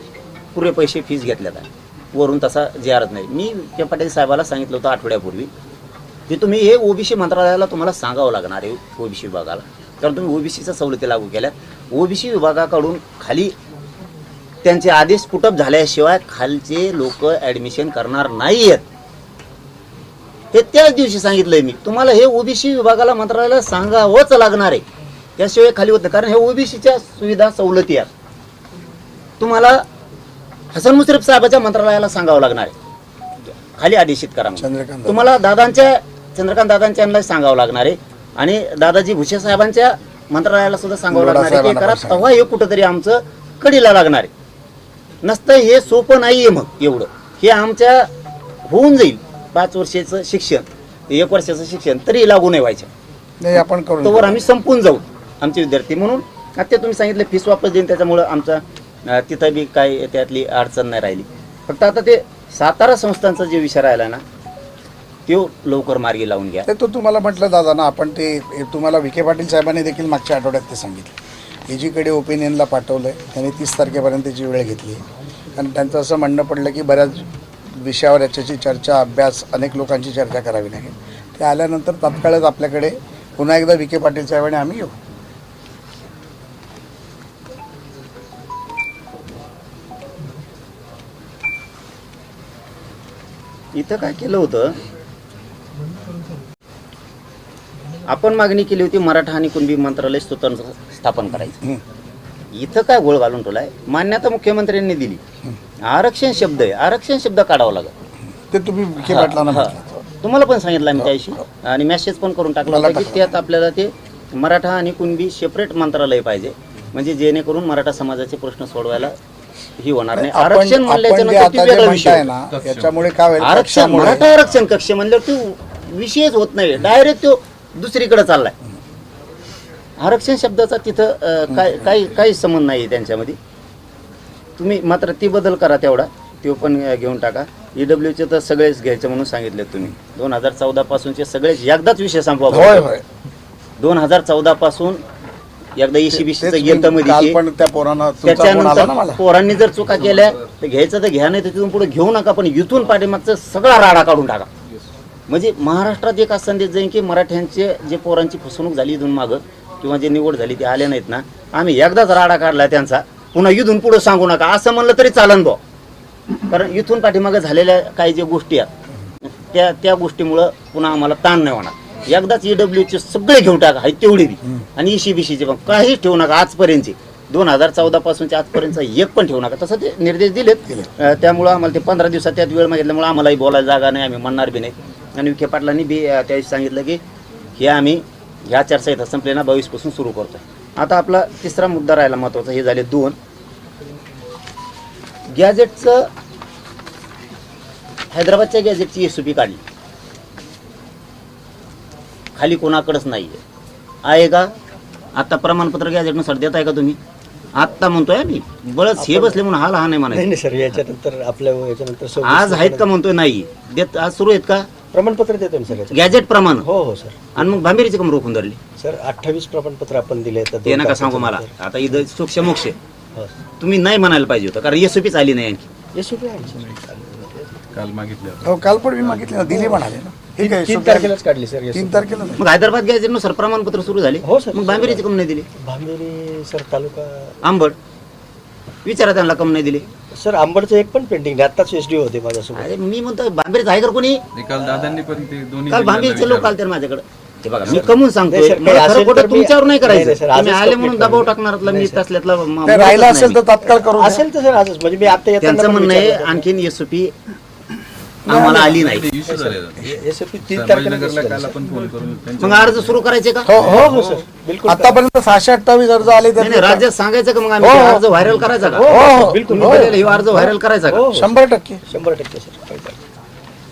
पुरे पैसे फीस घेतल्यात आहे, वरून तसा GRच नाही. मी त्या पाटील साहेबाला सांगितलं होतं आठवड्यापूर्वी की तुम्ही हे OBC मंत्रालयाला तुम्हाला सांगावं लागणार आहे, OBC विभागाला, कारण तुम्ही OBCच्या सवलती लागू केल्या. OBC विभागाकडून खाली त्यांचे आदेश पुटअप झाल्याशिवाय खालचे लोक ॲडमिशन करणार नाही आहेत. हे त्याच दिवशी सांगितलंय मी तुम्हाला, हे OBC विभागाला मंत्रालयाला सांगावंच लागणार आहे, त्याशिवाय खाली होत नाही. कारण हे OBCच्या सुविधा सवलती आहेत, तुम्हाला हसन मुश्रीफ साहेबाच्या मंत्रालयाला सांगावं लागणार आहे, खाली आदेशित करा. तुम्हाला चंद्रकांत दादांच्या यांना सांगावं लागणार आहे आणि दादाजी भुसे साहेबांच्या मंत्रालयाला सुद्धा सांगावं लागणार आहे की करा, तेव्हा हे कुठंतरी आमचं कडीला लागणार आहे. नसतं हे सोपं नाही आहे. मग एवढं हे आमच्या होऊन जाईल 5 वर्षाचं शिक्षण, 1 वर्षाचं शिक्षण तरी लागू नाही व्हायचं नाही, आपण करून तोवर आम्ही संपून जाऊ आमचे विद्यार्थी. म्हणून आता तुम्ही सांगितलं फीस वापस देईन, त्याच्यामुळं आमचा तिथं बी काय त्यातली अडचण नाही राहिली. फक्त आता ते सातारा संस्थांचा जे विषय राहिला ना तो लवकर मार्गी लावून घ्या. ते तो तुम्हाला म्हटलं दादा ना, आपण ते तुम्हाला विखे पाटील साहेबांनी देखील मागच्या आठवड्यात ते सांगितलं. एजीकडे ओपिनियनला पाठवलं आहे, त्यांनी 30 तारखेपर्यंतची वेळ घेतली आहे. आणि त्यांचं असं म्हणणं पडलं की बऱ्याच विषयावर याच्याची चर्चा, अभ्यास, अनेक लोकांची चर्चा करावी लागेल. ते आल्यानंतर तात्काळच आपल्याकडे पुन्हा एकदा विखे पाटील साहेबांनी आम्ही येऊ. इथं काय केलं होतं, आपण मागणी केली होती मराठा आणि कुणबी मंत्रालय स्वतंत्र स्थापन करायचं. इथं काय गोळ घालून ठेवलाय, मान्यता मुख्यमंत्र्यांनी दिली. आरक्षण शब्द आहे, आरक्षण शब्द काढावा लागेल. ते तुम्ही विखे पाटलांना म्हटलं. तुम्हाला पण सांगितलं आम्ही त्याशी आणि मेसेज पण करून टाकला होता की त्यात आपल्याला ते मराठा आणि कुणबी सेपरेट मंत्रालय पाहिजे, म्हणजे जेणेकरून मराठा समाजाचे प्रश्न सोडवायला ही होणार नाही. आरक्षण म्हणल्याच्या नंतर वेगळा विषय आहे ना, याच्यामुळे काय होईल, आरक्षण मराठा आरक्षण कक्ष म्हणल्यावर तो विषयच होत नाही, डायरेक्ट तो दुसरीकडे चाललाय. आरक्षण शब्दाचा तिथं काही संबंध नाही त्यांच्यामध्ये. तुम्ही मात्र ती बदल करा तेवढा, तो पण घेऊन टाका. ईडब्ल्यूचे तर सगळेच घ्यायचे म्हणून सांगितले तुम्ही. 2014 पासूनचे सगळेच एकदाच विषय संपवा. होय होय 2014 पासून एकदा ECBCचं गेलं मध्ये, पण त्या पोरांना तुमचा फोन आला ना त्याच्यानंतर मला. पोरांनी जर चुका केल्या तर घ्यायचं तर घ्या, नाही तर तिथून पुढे घेऊ नका. पण इथून पाठीमागचा सगळा राडा काढून टाका. म्हणजे महाराष्ट्रात एक असा संदेश जाईल की मराठ्यांचे जे पोरांची फसवणूक झाली इथून मागं किंवा जे निवड झाली ते आले नाहीत ना, आम्ही एकदाच राडा काढला त्यांचा, पुन्हा इथून पुढे सांगू नका असं म्हणलं तरी चालन बो. कारण इथून पाठीमागं झालेल्या काही ज्या गोष्टी आहेत त्या गोष्टीमुळं पुन्हा आम्हाला ताण नाही होणार. एकदाच EWचे सगळे घेऊन टाका, हाय तेवढी बी, आणि ECBCचे पण काहीच ठेवू नका. आजपर्यंतचे 2014 पासूनच्या आजपर्यंत एक पण ठेवू नका. तसं ते निर्देश दिलेत. त्यामुळं आम्हाला ते 15 दिवसात त्यात वेळ मागितल्यामुळे आम्हालाही बोलायला जागा नाही, आम्ही म्हणणार बी नाही. आणि विखे पाटलांनी बी त्यावेळी सांगितलं की हे आम्ही ह्या चर्चा इथं संपले ना 22 पासून सुरू करतोय. आता आपला तिसरा मुद्दा राहिला महत्वाचा, हे झाले 2 गॅजेटचं. हैदराबादच्या गॅजेटची SOP काढली, खाली कोणाकडेच नाही आहे का? आता प्रमाणपत्र गॅजेटनुसार देत आहे का तुम्ही? आत्ता म्हणतोय आम्ही बळच हे बसले म्हणून हा लहान आहे म्हणायचं. नाही सर, याच्यानंतर आपल्या याच्यानंतर आज आहेत का म्हणतोय? नाही देत. आज सुरू आहेत का प्रमाणपत्र देतो ना सर गॅजेट प्रमाण? हो हो सर. आणि मग भांबेरीची कम रोखून धरली सर 28 प्रमाणपत्र आपण दिले. ते नका सांगू मला. आता इथं सूक्ष मोक्ष हो तुम्ही नाही म्हणायला पाहिजे होतं, कारण SOPच आली नाही आणखी. SOP आहे सर. काल मागितलं. हो काल पण मी मागितले ना, दिले म्हणाले ना. ठीक आहे, 3 तारखेलाच काढली सर. 3 तारखेला मग हैदराबाद गॅजेटनुसार प्रमाणपत्र सुरू झाले. हो सर. मग भांबेरीची कम नाही दिली? भांबेरी सर तालुका आंबड विचारा त्यांना कम नाही दिली. सर. आंबडचं एक पण पेंटिंग नाही. आत्ताच SDO होते माझ्यासोबत. अरे मी म्हणतो भांबेरीच आहे का कोणी? काल दादांनी पण ते दोन्ही काल भांबेरीचे लोक आले माझ्याकडे. ते बघा मी कमून सांगतोय, नाही सर, मला असेल खरं खोटं तर मी- तुमच्यावर नाही नाही करायचं. सर, तुम्ही आजच आले म्हणून complete दबाव करा. टाकणारातला मी नाही सर. त्यातल्यातला ते राहिलं असेल तर तात्काळ करू. असेल तर सर आजच, म्हणजे मी आता येताना त्यांचं पण म्हणणं आहे विचारलं होतं. आणखीन SOP आम्हाला आली नाही. इश्यू झाले SOP 3 तारखेला संभाजीनगरला काल आपण फोन करून मग अर्ज सुरू करायचे का? हो हो हो सर बिलकुल. आतापर्यंत 628 अर्ज आले नाही, तर राज्यात सांगायचं का मग आम्ही हो, ते हो. अर्ज व्हायरल करायचा का? हो हो बिलकुल. तुम्ही दिलेला हे अर्ज व्हायरल करायचा का? हो, 100%. 100% सर.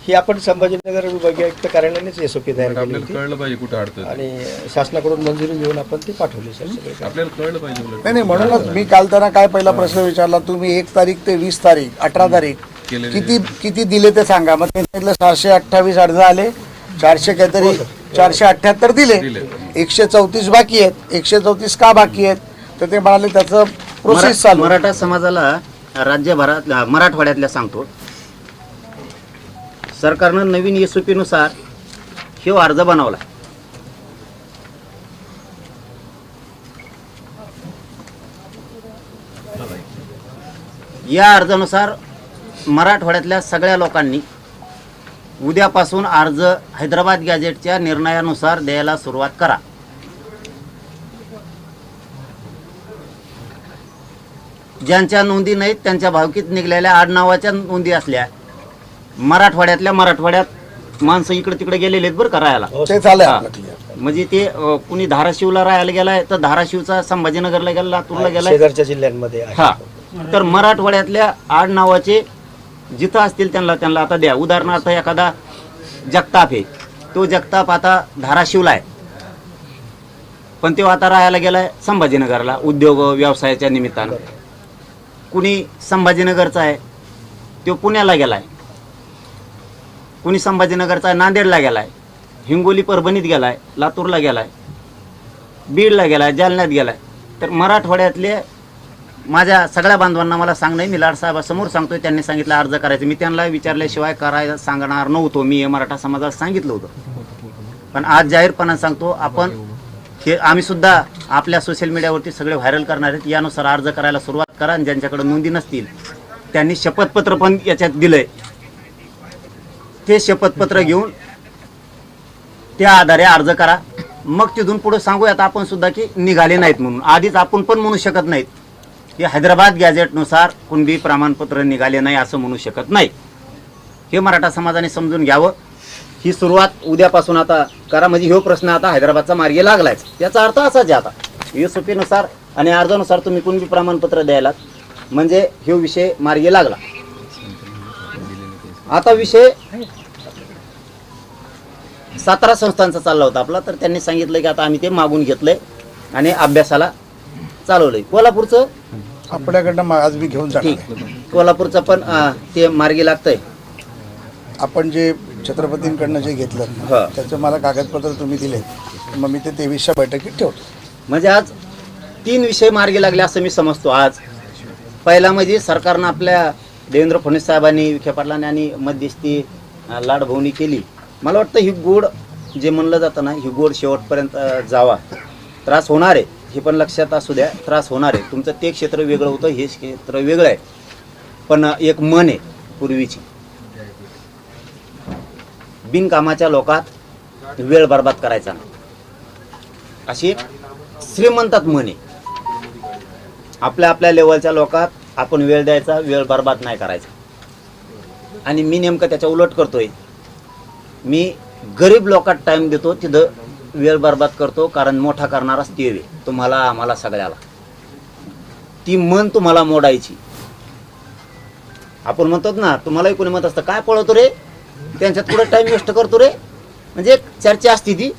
ही आपण संभाजीनगर विभागीय आयुक्त कार्यालयानेच SOP तयार केली आपल्याला होती कळलं पाहिजे कुठं अडतं ते. आणि शासनाकडून मंजुरी घेऊन आपण ती पाठवली सर सगळे. आपल्याला कळलं पाहिजे उलट. नाही नाही, म्हणूनच मी काल त्यांना काय पहिला प्रश्न विचारला, तुम्ही 1 तारीख ते 20 तारीख 18 तारीख केलेले किती दिले ते सांगा. मग ते सांगितलं 628 अर्ज आले, 400 काहीतरी 478 दिले, 134 बाकी आहेत. 134 का बाकी आहेत तर ते म्हणाले त्याचं प्रोसेस चालू. मराठा समाजाला राज्यभरात मराठवाड्यातल्या सांगतो, सरकारनं नवीन SOP नुसार हे अर्ज बनवला. या अर्जानुसार मराठवाड्यातल्या सगळ्या लोकांनी उद्यापासून अर्ज हैदराबाद गॅजेटच्या निर्णयानुसार द्यायला सुरुवात करा. ज्यांच्या नोंदी नाहीत त्यांच्या भावकीत निघलेल्या आडनावाच्या नोंदी असल्या, मराठवाड्यात माणसं इकडे तिकडे गेलेले आहेत बरं का राहायला. ते चालू आहे हा. आपलं clear. म्हणजे ते कुणी धाराशिवला राहायला गेलाय तर धाराशिवचा संभाजीनगरला गेला, लातूरला गेलाय. शेजारच्या जिल्ह्यांमध्ये आहे. हा, तर मराठवाड्यातल्या आडनावाचे जिथं असतील त्यांना आता द्या. उदाहरणार्थ एखादा जगताप आहे, तो जगताप आता धाराशिवला आहे पण तो आता राहायला गेलाय संभाजीनगरला उद्योग व्यवसायाच्या निमित्तानं. कुणी संभाजीनगरचा आहे तो पुण्याला गेलाय, कोणी संभाजीनगरचा नांदेडला गेलाय, हिंगोली परभणीत गेलाय, लातूरला गेलाय, बीडला गेलाय, जालन्यात गेलाय. तर मराठवाड्यातले माझ्या सगळ्या बांधवांना मला सांगणं आहे, मी लाडसाहेबासमोर सांगतोय, त्यांनी सांगितलं अर्ज करायचं. मी त्यांना विचारल्याशिवाय करायला सांगणार नव्हतो. मी हे मराठा समाजाला सांगितलं होतं. पण आज जाहीरपणाने सांगतो, आपण हे आम्ही सुद्धा आपल्या सोशल मीडियावरती सगळे व्हायरल करणार आहेत. यानुसार अर्ज करायला सुरुवात करा आणि ज्यांच्याकडे नोंदी नसतील त्यांनी शपथपत्र पण याच्यात दिलंय. ते शपथपत्र घेऊन त्या आधारे अर्ज करा. मग तिथून पुढे सांगूयात आपण सुद्धा की निघाले नाहीत म्हणून. आधीच आपण पण म्हणू शकत नाहीत की हैदराबाद गॅझेटनुसार कुणबी प्रमाणपत्र निघाले नाही असं म्हणू शकत नाही. हे मराठा समाजाने समजून घ्यावं. ही सुरुवात उद्यापासून आता करा, म्हणजे हा प्रश्न आता हैदराबादचा मार्गी लागलायच. याचा अर्थ असाच आहे, आता USP-नुसार आणि अर्जानुसार तुम्ही कुणबी प्रमाणपत्र द्यायला म्हणजे हा विषय मार्गी लागला. आता विषय सातारा संस्थांचा चालला होता आपला, तर त्यांनी सांगितलं की आता आम्ही ते मागून घेतलंय आणि अभ्यासाला चालवलंय. कोल्हापूरचं आपल्याकडनं आज मी घेऊन जाणार ठीक, आहे. कोल्हापूरचं पण ते मार्गी लागतंय. आपण जे छत्रपतींकडनं जे घेतलं हा. त्याचं मला कागदपत्र तुम्ही दिले, मग मी ते 23च्या बैठकीत ठेवतो. म्हणजे आज 3 विषय मार्गी लागले असं मी समजतो. आज पहिला म्हणजे सरकारनं आपल्या देवेंद्र फडणवीस साहेबांनी, विखे पाटलांनी आणि मध्यस्थी लाडभवनी केली. मला वाटतं ही गोड जे म्हणलं जातं ना, ही गोड शेवटपर्यंत जावा. त्रास होणार आहे हे पण लक्षात असू द्या, त्रास होणार आहे. तुमचं ते क्षेत्र वेगळं होतं, हे क्षेत्र वेगळं आहे. पण एक मन आहे पूर्वीची, बिनकामाच्या लोकात वेळ बर्बाद करायचा नाही अशी एक श्रीमंतात मन आहे. आपल्या आपल्या लेवलच्या लोकात आपण वेळ द्यायचा, वेळ बर्बाद नाही करायचा. आणि मी नेमकं त्याच्या उलट करतोय. मी गरीब लोकात टाइम देतो, तिथं वेळ बर्बाद करतो. कारण मोठा करणाराच ते आहे, तुम्हाला आम्हाला सगळ्याला. ती मन तुम्हाला मोडायची. आपण म्हणतो ना, तुम्हालाही कोणी म्हणत असतं काय पळवतो रे, त्यांच्यात पुढे टाइम वेस्ट करतो रे, म्हणजे एक चर्चा असते ती.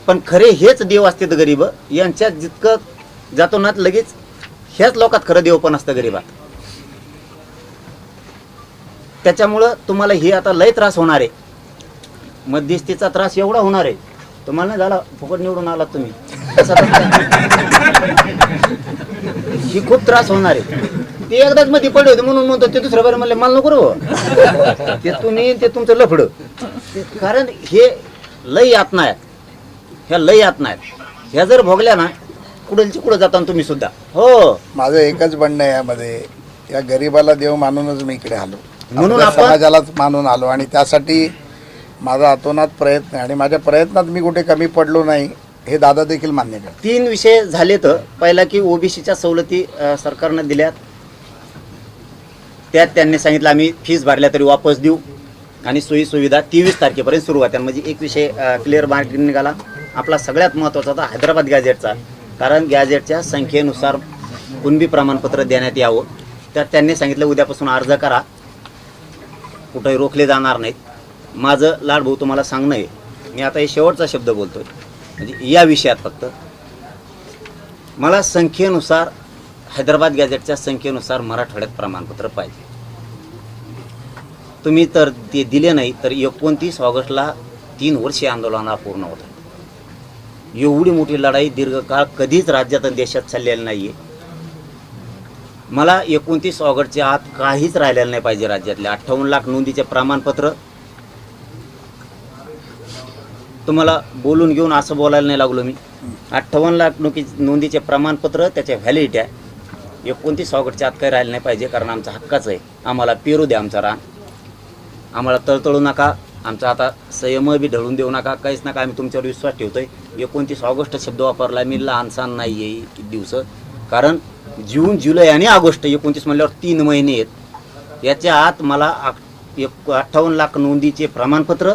पण खरे हेच देव असते गरीब. यांच्यात जितकं जातो ना लगेच ह्याच लोकात खरं देव पण असतं गरीबात. त्याच्यामुळं तुम्हाला हे आता लय त्रास होणार आहे. मध्यस्थीचा त्रास एवढा होणार आहे तुम्हाला नाही झाला. फुकट निवडून आलात तुम्ही, ही खूप त्रास होणार आहे. ते एकदाच मध्ये पडले होते म्हणून म्हणतो, ते दुसऱ्या बारे म्हणले मला नको रे, ते तुम्ही ते तुमचं लफडं. कारण हे लय यातना आहेत, ह्या लय यातना आहेत. ह्या जर भोगल्या ना कुठलची कुठं जाता तुम्ही सुद्धा. हो, माझं एकच म्हणणं आहे यामध्ये, या गरीबाला देव मानूनच मी इकडे आलो, म्हणून आपल्या आपण- समाजालाच मानून आलो. आणि त्यासाठी माझा अतोनात प्रयत्न आहे आणि माझ्या प्रयत्नात मी कुठे कमी पडलो नाही, हे दादा देखील मान्य करतात. 3 विषय झाले. तर पहिला की ओबीसीच्या सवलती सरकारनं दिल्यात, त्यात त्यांनी सांगितलं आम्ही फीस भरल्या तरी वापस देऊ आणि सोयी सुविधा 23 तारखेपर्यंत सुरू होत्या. म्हणजे एक विषय क्लिअर मार्किंग निघाला. आपला सगळ्यात महत्त्वाचा होता हैदराबाद गॅझेटचा. कारण गॅझेटच्या संख्येनुसार कुणबी प्रमाणपत्र देण्यात यावं. तर त्यांनी सांगितलं उद्यापासून अर्ज करा, कुठंही रोखले जाणार नाहीत. माझं लाडभाऊ तुम्हाला सांगणं आहे, मी आता हे शेवटचा शब्द बोलतोय म्हणजे या विषयात फक्त मला संख्येनुसार हैदराबाद गॅझेटच्या संख्येनुसार मराठवाड्यात प्रमाणपत्र पाहिजे. तुम्ही तर ते दिले नाही तर 29 ऑगस्टला 3 वर्षे आंदोलनाला पूर्ण होतं. एवढी मोठी लढाई दीर्घकाळ कधीच राज्यात आणि देशात चाललेली नाही आहे. मला 29 ऑगस्टच्या आत काहीच राहिलेलं नाही पाहिजे राज्यातले. 58 लाख नोंदीचे प्रमाणपत्र. तुम्हाला बोलून घेऊन असं बोलायला नाही लागलो मी. 58 लाख नोंदीचे प्रमाणपत्र, त्याचे व्हॅलिडिटी आहे. 29 ऑगस्टच्या आत काही राहिलं नाही पाहिजे. कारण आमचा हक्काच आहे. आम्हाला पेरू द्या आमचा रान. आम्हाला तळतळू नका. आमचा आता संयम बी ढळून देऊ नका. काहीच नका. आम्ही तुमच्यावर विश्वास ठेवतोय. 29 ऑगस्ट शब्द वापरला मी. लहानसहान नाही आहे दिवस. कारण जून, जुलै आणि ऑगस्ट 29 म्हणल्यावर 3 महिने आहेत. याच्या आत मला 58 लाख नोंदीचे प्रमाणपत्र,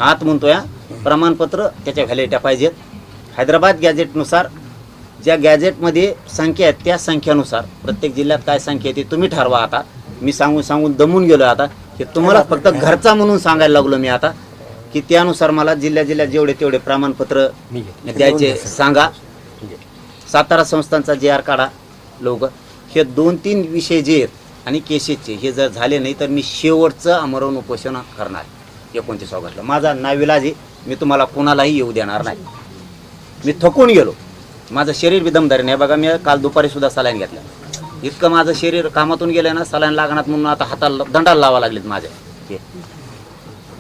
आत म्हणतो या प्रमाणपत्र, त्याच्या व्हॅलिडिटी पाहिजेत. हैदराबाद गॅझेटनुसार ज्या गॅझेटमध्ये संख्या आहेत त्या संख्यानुसार प्रत्येक जिल्ह्यात काय संख्या आहे ते तुम्ही ठरवा. आता मी सांगून दमून गेलो. आता हे तुम्हाला फक्त घरचा म्हणून सांगायला लागलो मी आता, की त्यानुसार मला जिल्ह्यात जेवढे तेवढे प्रमाणपत्र द्यायचे सांगा. सातारा संस्थांचा JR काढा लोक. हे 2-3 विषय जे आहेत आणि केसेसचे हे जर झाले नाही तर मी शेवटचं आमरण उपोषण करणार 29 ऑगस्टला. माझा नाविलाज आहे, मी तुम्हाला कोणालाही येऊ देणार नाही. मी थकून गेलो, माझं शरीर बी दमदारी नाही. बघा मी काल दुपारी सुद्धा सलाईन घेतला. इतकं माझं शरीर कामातून गेलं ना, सलाईन लागणार म्हणून आता हाताला दंडाला लावा लागलेत माझ्या. हे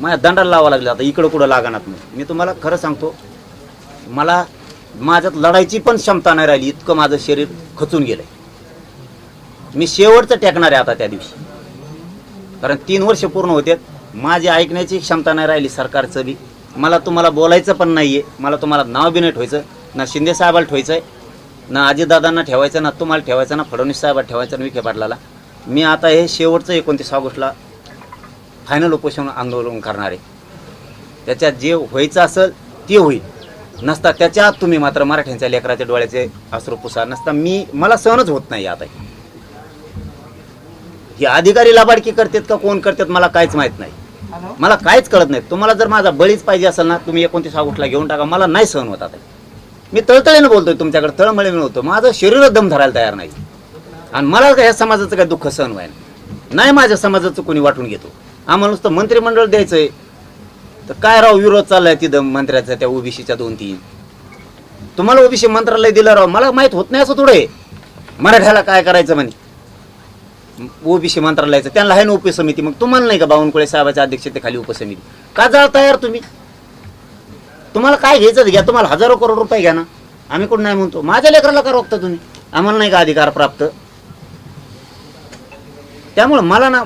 माझ्या दंडाला लावा लागले आता, इकडं कुठं लागणार म्हणून. मी तुम्हाला खरं सांगतो, मला माझ्यात लढायची पण क्षमता नाही राहिली, इतकं माझं शरीर खचून गेलंय. मी शेवटचं टेकणार आहे आता त्या दिवशी, कारण 3 वर्ष पूर्ण होते. माझी ऐकण्याची क्षमता नाही राहिली सरकारचं बी. मला तुम्हाला बोलायचं पण नाही आहे. मला तुम्हाला नाव बी नाही ठेवायचं, ना शिंदे साहेबाला ठेवायचं आहे, ना अजितदादांना ठेवायचं, ना तुम्हाला ठेवायचं, ना फडणवीस साहेबाला ठेवायचं, ना विखे पाटलाला. मी आता हे शेवटचं 29 ऑगस्टला फायनल उपोषण आंदोलन करणार आहे. त्याच्यात जे व्हायचं असेल ते होईल, नसता त्याच्यात तुम्ही मात्र मराठ्यांच्या लेकराच्या डोळ्याचे अश्रू पुसा. नसता मला सहनच होत नाही आता. हे अधिकारी लाबाडकी करतात का कोण करतात मला काहीच माहीत नाही, मला काहीच कळत नाही. तुम्हाला जर माझा बळीच पाहिजे असेल ना, तुम्ही 29 ऑगस्टला घेऊन टाका, मला नाही सहन होत आता. मी तळतळीनं बोलतोय तुमच्याकडे, तळमळीनं होतो. माझं शरीरच दम धरायला तयार नाही, आणि मला ह्या समाजाचं काय दुःख सहन व्हायला नाही. माझ्या समाजाचं कोणी वाटून घेतो. आम्हाला नुसतं मंत्रिमंडळ द्यायचंय तर काय राव विरोध चाललाय तिथं मंत्र्याचा, त्या ओबीसीच्या 2-3. तुम्हाला ओबीसी मंत्रालय दिलं राव, मला माहित होत नाही असं थोडं आहे. मराठ्याला काय करायचं म्हणे ओबीसी मंत्रालयाचं, त्यांना आहे ना उपसमिती. मग तुम्हाला नाही का बावनकुळे साहेबाच्या अध्यक्षतेखाली उपसमिती? का जाळता यार तुम्ही? तुम्हाला काय घ्यायचं घ्या, तुम्हाला हजारो करोड रुपये घ्या ना, आम्ही कोण नाही म्हणतो. माझ्या लेकराला का रोखता तुम्ही? आम्हाला नाही का अधिकार प्राप्त? त्यामुळे मला ना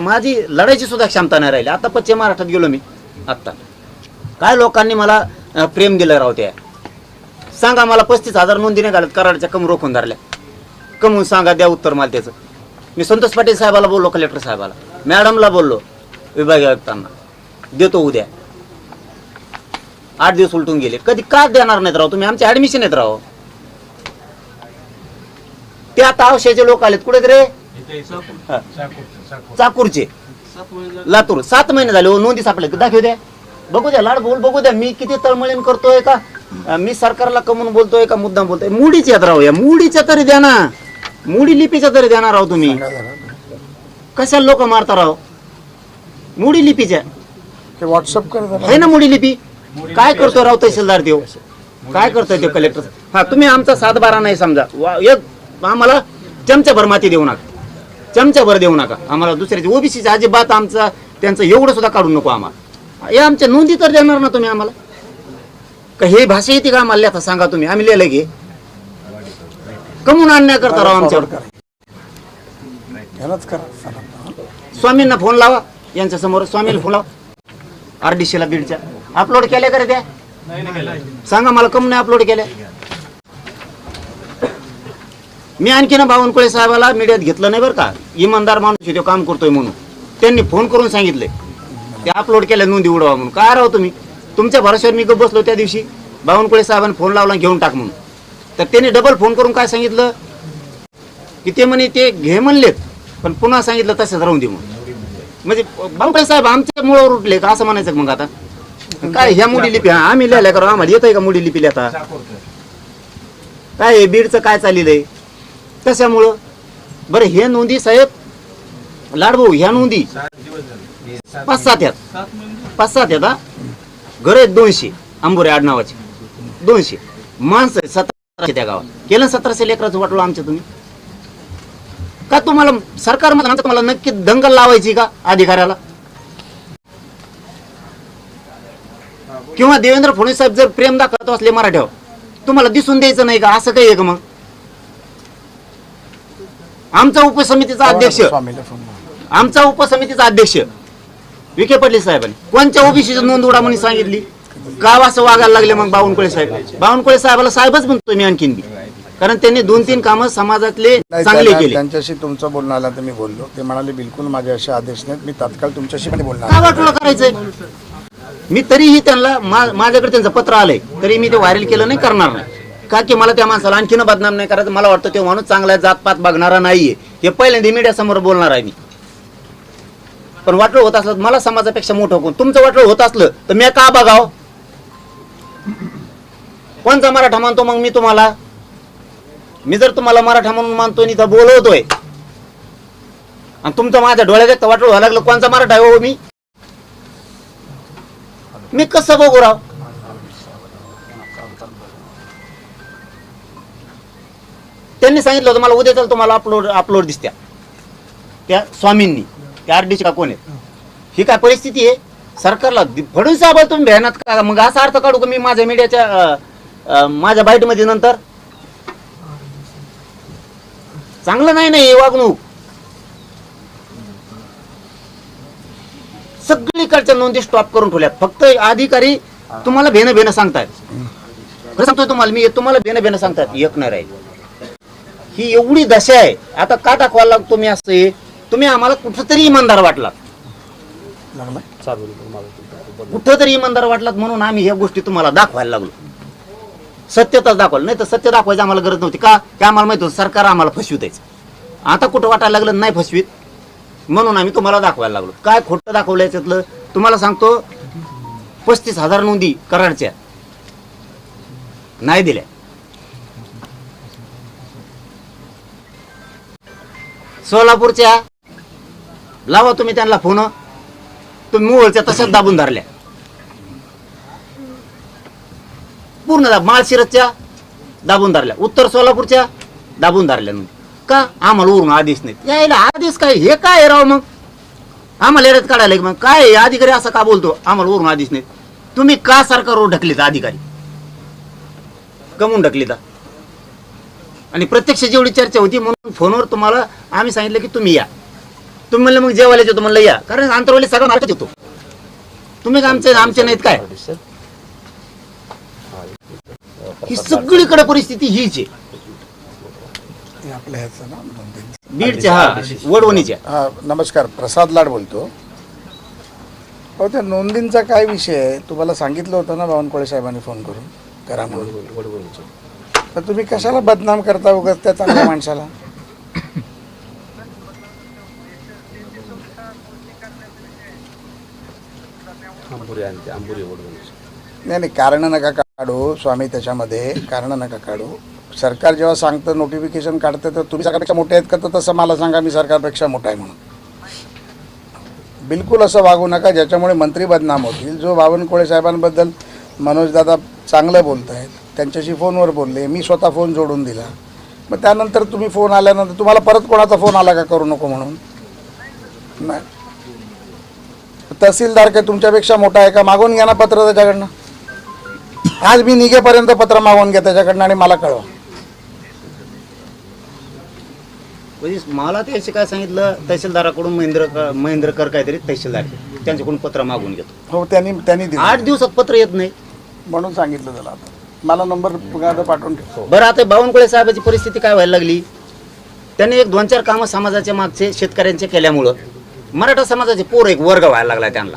माझी लढायची सुद्धा क्षमता नाही राहिली. आता पश्चिम महाराष्ट्रात गेलो मी, आत्ता काय लोकांनी मला प्रेम दिलं राव. त्या सांगा मला 35,000 नोंदी नाही घालत, कराडच्या कम रोखून धरल्या. कमवून सांगा, द्या उत्तर मला त्याचं. मी संतोष पाटील साहेबाला बोललो, कलेक्टर साहेबाला, मॅडमला बोललो, विभागीय आयुक्तांना, देतो उद्या. 8 दिवस उलटून गेले, कधी का देणार नाहीत राव तुम्ही? आमचे ऍडमिशन आहेत राव. ते आता आवश्याचे लोक आलेत कुठे रे? चाकूरचे, लातूर. 7 महिने झाले नोंदी सापडले, दाखवू द्या, बघू द्या, लाड बोल बघू द्या. मी किती तळमळीन करतोय का, मी सरकारला कमवून बोलतोय का मुद्दाम बोलतोय? मुडीचे आहेत राव, या मुडीच्या तरी द्या ना, मुडी लिपीच्या तरी देणार राव तुम्ही. कशाला लोक मारता राव? मुडी लिपीच्या व्हॉट्सअप कर आहे ना मुडी लिपी. काय करतोय राव तहसीलदार देव? काय करतोय ते कलेक्टर? हा तुम्ही आमचा 7-12 नाही समजा, आम्हाला चमच्याभर माती देऊ नका, चमच्याभर देऊ नका आम्हाला. दुसऱ्याची ओबीसीची अजिबात आमचा त्यांचं एवढं सुद्धा काढू नको आम्हाला. या आमच्या नोंदी तर देणार ना तुम्ही आम्हाला? का हे भाषा येते का आम्हाला? आता सांगा तुम्ही, आम्ही लिहिलं घे कमून अन्याय करता राव आमच्यावर. स्वामींना फोन लावा, यांच्या समोर स्वामीला फोन लावा, RDC ला बीडच्या. अपलोड केल्या का त्या? सांगा मला कम नाही अपलोड केल्या. मी आणखी ना बावनकुळे साहेबाला मीडियात घेतलं नाही बरं का, इमानदार माणूस तो काम करतोय म्हणून. त्यांनी फोन करून सांगितलंय ते अपलोड केल्या नोंदी उडवा म्हणून. काय राव तुम्ही? तुमच्या भरोश्यावर मी बसलो त्या दिवशी, बावनकुळे साहेबांनी फोन लावला घेऊन टाक म्हणून. तर त्यांनी डबल फोन करून काय सांगितलं की ते म्हणे ते घे म्हणलेत, पण पुन्हा सांगितलं तसंच राहून दे म्हणून. म्हणजे बावनकुळे साहेब आमच्या मुळावर उठले का असं म्हणायचं? मग आता काय ह्या मुडी लिपी आम्ही लिहायला करू, आम्हाला येत आहे का मुडी लिपी लिहिता? काय बीडचं काय चाललेलं आहे तशामुळं? बरं हे नोंदी साहेब लाडभाऊ, ह्या नोंदी 5-7 आहेत, 5-7 आहेत. हा घर आहेत 200, आंबोरे आडनावाचे 200 माणसं आहेत, 1700 त्या गावात. केलं 1700 लेकराचं वाटलं आमच्या तुम्ही का? तुम्हाला सरकार मध्ये तुम्हाला नक्की दंगल लावायची का अधिकाऱ्याला? किंवा देवेंद्र फडणवीस साहेब जर प्रेम दाखवत असले मराठ्यावर, तुम्हाला दिसून द्यायचं नाही का? असं काही आहे का? मग आमचा उपसमितीचा अध्यक्ष विखे पाटील साहेबांनी कोणत्या ओबीसीची नोंद उडा म्हणून सांगितली? गाव असं वागायला लागले मग बावनकुळे साहेब. बावनकुळे साहेबाला साहेबच म्हणतोय मी आणखीन बी, कारण त्यांनी 2-3 कामं समाजातले चांगले केले. त्यांच्याशी तुमचं बोलणं आलं तर मी बोललो, ते म्हणाले बिलकुल माझे असे आदेश नाहीत, मी तात्काळ तुमच्याशी बोलणार. काय वाटलं करायचंय? मी तरीही त्यांना माझ्याकडे त्यांचं पत्र आलंय तरी मी ते व्हायरल केलं नाही, करणार नाही. का की मला त्या माणसाला आणखीन बदनाम नाही करायचं. मला वाटतं तो माणूस चांगला जातपात बघणारा नाहीये, हे पहिल्यांदा मीडिया समोर बोलणार आहे मी. पण वाटलं होत असलं मला समाजापेक्षा मोठं कोण, तुमचं वाटलं होत असलं तर मी का बघाव? कोणचा मराठा मानतो मग मी तुम्हाला? मी जर तुम्हाला मराठा म्हणून मानतो आणि इथं बोलवतोय आणि तुमचं माझ्या डोळ्यात एक वाटलं व्हायला लागलं कोणचा मराठा आहे हो मी कसं बघू राव? त्यांनी सांगितलं होतं मला उद्या चल तुम्हाला अपलोड दिसत्या त्या स्वामींनी, त्या आरडीचे का कोण आहेत. ही काय परिस्थिती आहे सरकारला? फडणवीस साहेब तुम्ही भयानात का? मग असा अर्थ काढू का मी माझ्या मीडियाच्या माझ्या बाईटमध्ये नंतर? चांगलं नाही ना हे वागणूक. सगळीकडच्या नोंदी स्टॉप करून ठेवल्यात. फक्त अधिकारी तुम्हाला भेणं सांगतायत. खरं सांगतोय तुम्हाला मी, तुम्हाला भेणं सांगतात एक नाही राहील. ही एवढी दशा आहे. आता का दाखवायला लागतो मी असं हे? तुम्ही आम्हाला कुठंतरी इमानदार वाटलात, कुठंतरी इमानदार वाटलात म्हणून आम्ही ह्या गोष्टी तुम्हाला दाखवायला लागलो. सत्यताच दाखवायला, नाही तर सत्य दाखवायची आम्हाला गरज नव्हती. का की आम्हाला माहित होतं सरकार आम्हाला फसवितायचं. आता कुठं वाटायला लागलं नाही फसवीत, म्हणून आम्ही तुम्हाला दाखवायला लागलो. काय खोटं दाखवलं याच्यातलं तुम्हाला सांगतो. 35,000 नोंदी कराडच्या नाही दिल्या. सोलापूरच्या लावा तुम्ही त्यांना फोन, तुम्ही मोहोळच्या तशाच दाबून धरल्या. पूर्ण माळशिरसच्या दाबून धरल्या, उत्तर सोलापूरच्या दाबून धरल्या. का? आम्हाला वरून आदेश नाहीत. यायला आदेश काय? हे काय राव? मग आम्हाला एरत काढायला मग काय? अधिकारी असं का बोलतो आम्हाला वरून आदेश नाहीत? तुम्ही का सरकारवर ढकलीता? अधिकारी कमवून ढकलीता. आणि प्रत्यक्ष जेवढी चर्चा होती म्हणून फोनवर तुम्हाला आम्ही सांगितलं की तुम्ही या. तुम्ही म्हणलं मग जेवायला येतो म्हणलं या, कारण अंतरवाली सगळं मार्केट येतो. तुम्ही आमचे नाहीत काय? ही सगळीकडे परिस्थिती हीच आहे. आपल्या ह्याचं ना नोंदींचं. बीडच्या, हा वडवणीच्या. हा नमस्कार, प्रसाद लाड बोलतो. हो, त्या नोंदींचा काय विषय आहे? तुम्हाला सांगितलं होतं ना बावनकुळे साहेबांनी फोन करून करा म्हणून. तर तुम्ही कशाला बदनाम करता उगाच त्या चांगल्या माणसाला? नाही कारण नका काढू स्वामी, त्याच्यामध्ये कारण नका काढू. सरकार जेव्हा सांगतं नोटिफिकेशन काढतं तर तुम्ही सरकारपेक्षा मोठे आहेत का? तर तसं मला सांगा मी सरकारपेक्षा मोठा आहे म्हणून. बिलकुल असं वागू नका ज्याच्यामुळे मंत्री बदनाम होतील. जो बावनकुळे साहेबांबद्दल मनोजदादा चांगलं बोलत आहेत, त्यांच्याशी फोनवर बोलले, मी स्वतः फोन जोडून दिला. मग त्यानंतर तुम्ही फोन आल्यानंतर तुम्हाला परत कोणाचा फोन आला का करू नको म्हणून? नाही. तहसीलदार काय तुमच्यापेक्षा मोठा आहे का? मागून घ्या ना पत्र त्याच्याकडनं. आज मी निघेपर्यंत पत्र मागून घ्या त्याच्याकडनं आणि मला कळवा. म्हणजे मला ते काय सांगितलं, तहसीलदाराकडून महेंद्रकर काहीतरी तहसीलदार त्यांच्याकडून पत्र मागून घेतो. हो, त्यांनी दिलं. 8 दिवसात पत्र येत नाही म्हणून सांगितलं त्याला. आता मला नंबर पाठवून ठेव. बरं, आता बावनकुळे साहेबाची परिस्थिती काय व्हायला लागली? त्यांनी एक 2-4 कामं समाजाच्या मागचे शेतकऱ्यांचे केल्यामुळं मराठा समाजाचे एक वर्ग व्हायला लागला त्यांना.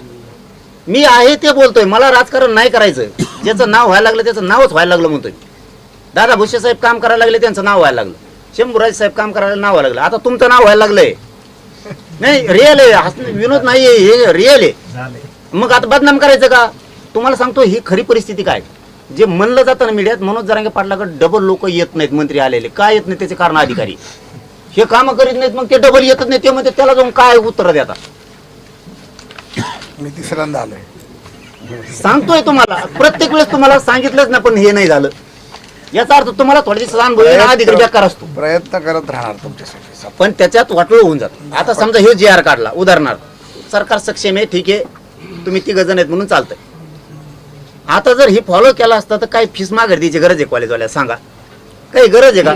मी आहे ते बोलतोय, मला राजकारण नाही करायचं. ज्याचं नाव व्हायला लागलं त्याचं नावच व्हायला लागलं म्हणतोय. दादा भुसे साहेब काम करायला लागले त्यांचं नाव व्हायला लागलं. शंभूराज साहेब काम करायला नाव व्हायला लागलं. आता तुमचं नाव व्हायला लागलंय. नाही, रिअल आहे, विनोद नाही, हे रिअल आहे. मग आता बदनाम करायचं का? तुम्हाला सांगतो ही खरी परिस्थिती काय. जे म्हणलं जातं ना मीडियात, मनोज जरांगे पाटलाकडे डबल लोक येत नाहीत मंत्री आलेले. काय येत नाही त्याचे कारण अधिकारी हे काम करीत नाहीत, मग ते डबल येतच नाही. ते म्हणते त्याला जाऊन काय उत्तर देतात? मी तिसऱ्यांदा आलोय. सांगतोय तुम्हाला, प्रत्येक वेळेस तुम्हाला सांगितलंच ना, पण हे नाही झालं. याचा अर्थ तुम्हाला थोडीशी सहानुभूती अधिकारी बेकार असतो. प्रयत्न करत राहणार तुमच्यासाठी, पण त्याच्यात वाटलं होऊन जातं. आता समजा हे GR काढला उदाहरणार्थ, सरकार सक्षम आहे, ठीक आहे, तुम्ही 3 जण आहेत म्हणून चालतंय. आता जर हे फॉलो केला असतं तर काही फीस माघारी द्यायची गरज आहे कॉलेजवाल्या? सांगा, काही गरज आहे का?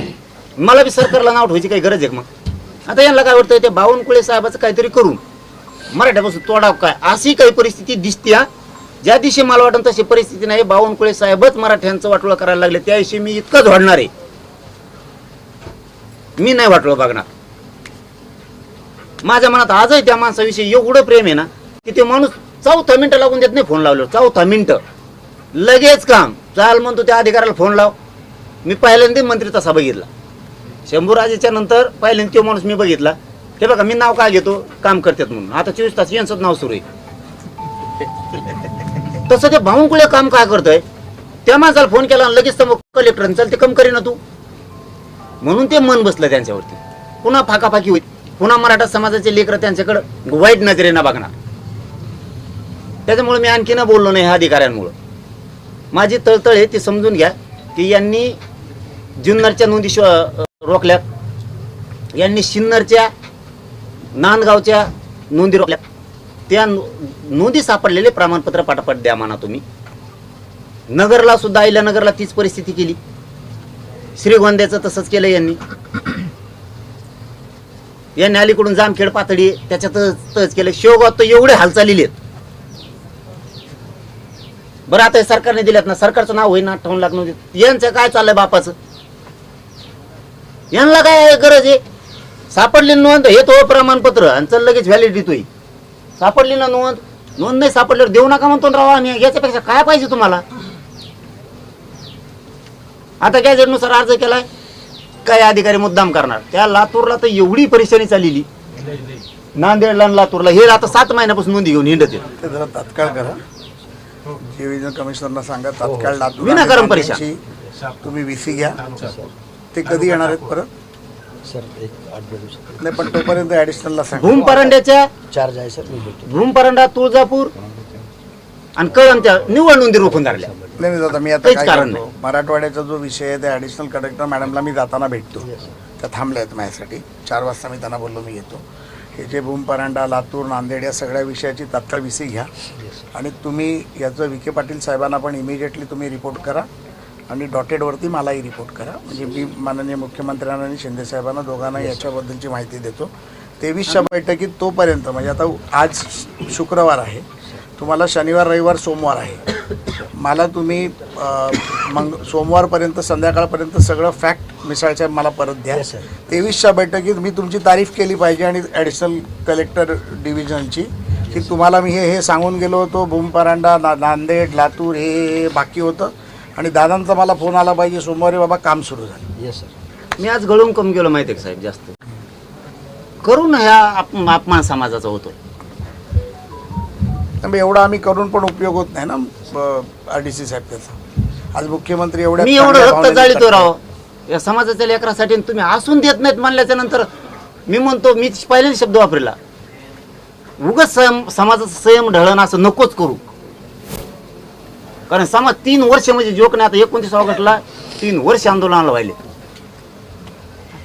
मला बी सरकारला नाव ठेवायची काही गरज आहे का? मग आता यांना काय वाटतंय, ते बावनकुळे साहेबाचं काहीतरी करून मराठ्यापासून तोडाव काय, अशी काही परिस्थिती दिसते. ज्या दिवशी मला वाटतं तशी परिस्थिती नाही. बावनकुळे साहेबच मराठ्यांचं वाटोळं करायला लागले, त्या दिवशी मी इतकंच वाढणार आहे. मी नाही वाटोळं बघणार. माझ्या मनात आजही त्या माणसाविषयी एवढं प्रेम आहे ना की ते माणूस 4 मिनिटं लागून देत नाही फोन लावल्यावर. 4 मिनिटं लगेच काम चाल म्हणतो. त्या अधिकाऱ्याला फोन लाव. मी पहिल्यांदा मंत्री तसा बघितला. शंभूराजेच्या नंतर पहिल्यांदा तो माणूस मी बघितला. ते बघा, मी नाव काय घेतो, काम करतात म्हणून. आता 24 तास यांचंच नाव सुरू आहे. तसं ते बावनकुळे काम काय करतोय? त्या माणसाला फोन केला लगेच तर कलेक्टर चालते कम करीना तू, म्हणून ते मन बसलं त्यांच्यावरती. पुन्हा फाकाफाकी होईल. पुन्हा मराठा समाजाचे लेकरं त्यांच्याकडे वाईट नजरेनं बघणार. त्याच्यामुळे मी आणखी न बोललो नाही ह्या अधिकाऱ्यांमुळं. माझी तळतळ आहे ती समजून घ्या की यांनी जुन्नरच्या नोंदी रोखल्यात, यांनी सिन्नरच्या नांदगावच्या नोंदी रोखल्या. त्या नोंदी सापडलेले प्रमाणपत्र पाठापाठ द्या म्हणा तुम्ही. नगरला सुद्धा अहिल्यानगरला तीच परिस्थिती केली. श्रीगोंद्याचं तसंच केलं यांनी. यांनी अलीकडून जामखेड पातळी त्याच्यातच केलं. शेवगाव तर एवढे हालचाली आहेत. बरं आता हे सरकारने दिल्यात ना, सरकारचं नाव होईना 58 लाख नोंदी. यांचं काय चाललंय बापाचं? यांना काय गरज आहे? सापडली नोंद हे तो प्रमाणपत्र आणि चल लगेच व्हॅलिडिटी होईल. सापडली ना नोंद नाही सापडल्यावर देऊ नका म्हणतो राव आम्ही. याच्यापेक्षा काय पाहिजे तुम्हाला? आता गॅजेटनुसार अर्ज केलाय, काय अधिकारी मुद्दाम करणार? त्या लातूरला तर एवढी परेशानी चाललेली, नांदेडला आणि लातूरला. हे आता 7 महिन्यापासून नोंदी घेऊन हिंडत आहेत. ते जरा तात्काळ करा. डिव्हिजन कमिशनरना सांगा तात्काळ लातूर विनाकारण आणि परेशान. नांदेडची तुम्ही VC घ्या. ते कधी येणार आहेत परत? सर एक 8-9 दिवसात नाही पण तोपर्यंत ॲडिशनलला सांगा. भूमपरांड्याच्या चार्ज आहे सर, मी भेटतो. भूमपरांडा, तुळजापूर आणि कळंबच्या निव्वळ नोंदी रोखून धरल्या. नाही दादा, मी आता काहीच काय कारण करतो, मराठवाड्याचा जो विषय आहे त्या ॲडिशनल कलेक्टर मॅडमला मी जाताना भेटतो. त्या थांबल्या आहेत माझ्यासाठी. 4 वाजता मी त्यांना बोललो मी येतो. हे जे भूमपरांडा, लातूर, नांदेड या सगळ्या विषयाची तात्काळ VC घ्या आणि तुम्ही याचं विखे पाटील साहेबांना पण इमिजिएटली तुम्ही रिपोर्ट करा आणि डॉटेडवरती मलाही रिपोर्ट करा. म्हणजे मी माननीय मुख्यमंत्र्यांना आणि शिंदे साहेबांना दोघांना याच्याबद्दलची माहिती देतो. 23च्या बैठकीत तोपर्यंत म्हणजे आता आज शुक्रवार आहे, तुम्हाला शनिवार, रविवार, सोमवार आहे. मला तुम्ही सोमवारपर्यंत संध्याकाळपर्यंत सगळं फॅक्ट मिसळच्या मला परत द्या. 23च्या बैठकीत मी तुमची तारीफ केली पाहिजे आणि ॲडिशनल कलेक्टर डिव्हिजनची की तुम्हाला मी हे सांगून गेलो होतो. भूमपरांडा, नांदेड, लातूर हे बाकी होतं आणि दादांचा मला फोन आला पाहिजे सोमवारी, बाबा काम सुरू झालं. Yes sir. मी आज गळून कमी गेलो माहिती आहे साहेब. जास्त करून ह्या अपमान समाजाचा होतो. त्यामुळे एवढा आम्ही करून पण उपयोग होत नाही ना RDC साहेब त्याचा. आज मुख्यमंत्री एवढ्या मी एवढं चांगल्या रक्त भावनेने जाळीतो राव या समाजाच्या लेकरासाठी. तुम्ही असून देत नाहीत म्हणल्याच्या नंतर मी म्हणतो, मी पहिल्यांदा शब्द वापरला, उगाच समाजाचं संयम ढळण असं नकोच करू. कारण समाज 3 वर्ष म्हणजे जोक नाही. आता 29 ऑगस्टला 3 वर्ष आंदोलनाला व्हायले.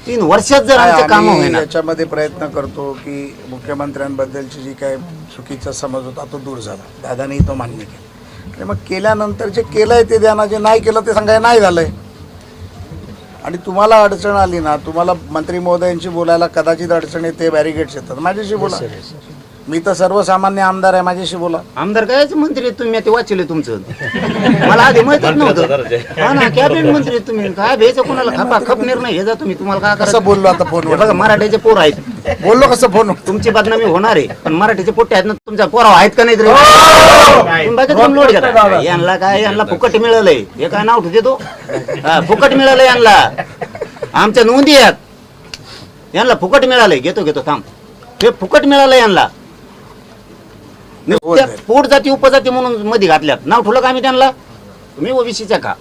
3 वर्षात जर आमचं काम आम्ही होईना. याच्यामध्ये प्रयत्न करतो की मुख्यमंत्र्यांबद्दलची जी काय चुकीचा समज होता तो दूर झाला. दादानेही तो मान्य केला आणि मग केल्यानंतर जे केलंय ते द्या ना, जे नाही केलं ते सांगाय नाही झालंय. आणि तुम्हाला अडचण आली ना, तुम्हाला मंत्री महोदयांशी बोलायला कदाचित अडचण येते, बॅरिगेट्स येतात, माझ्याशी बोला. मी तर सर्वसामान्य आमदार आहे, माझ्याशी बोला. आमदार काय मंत्री तुम्ही? ते वाचले तुमचं मला आधी माहितच नव्हतं. हा ना, कॅबिनेट मंत्री तुम्ही. काय भ्यायचं कोणाला? खपा खप निर्णय हे जा तुम्ही. तुम्हाला काय कसं करायचं? बोललो आता फोनवर? बघा मराठीचे पोर आहेत. बोललो कसं फोन? तुमची बदनामी होणार आहे, पण मराठीचे पोट्टे आहेत ना तुमच्या पोराव आहेत का नाही तरी? तुम्ही बघा तुम्ही लोड घेता. यांना काय, यांना फुकट मिळालंय. हे काय नाव ठेवते तो? फुकट मिळालंय यांना. आमच्या नोंदी आहेत, यांना फुकट मिळालंय. घेतो थांब. हे फुकट मिळालंय यांना. पोट जाती उपजाती म्हणून मध्ये घातल्यात. नाव ठेवलं का आम्ही त्यांना? तुम्ही OBCच्या का?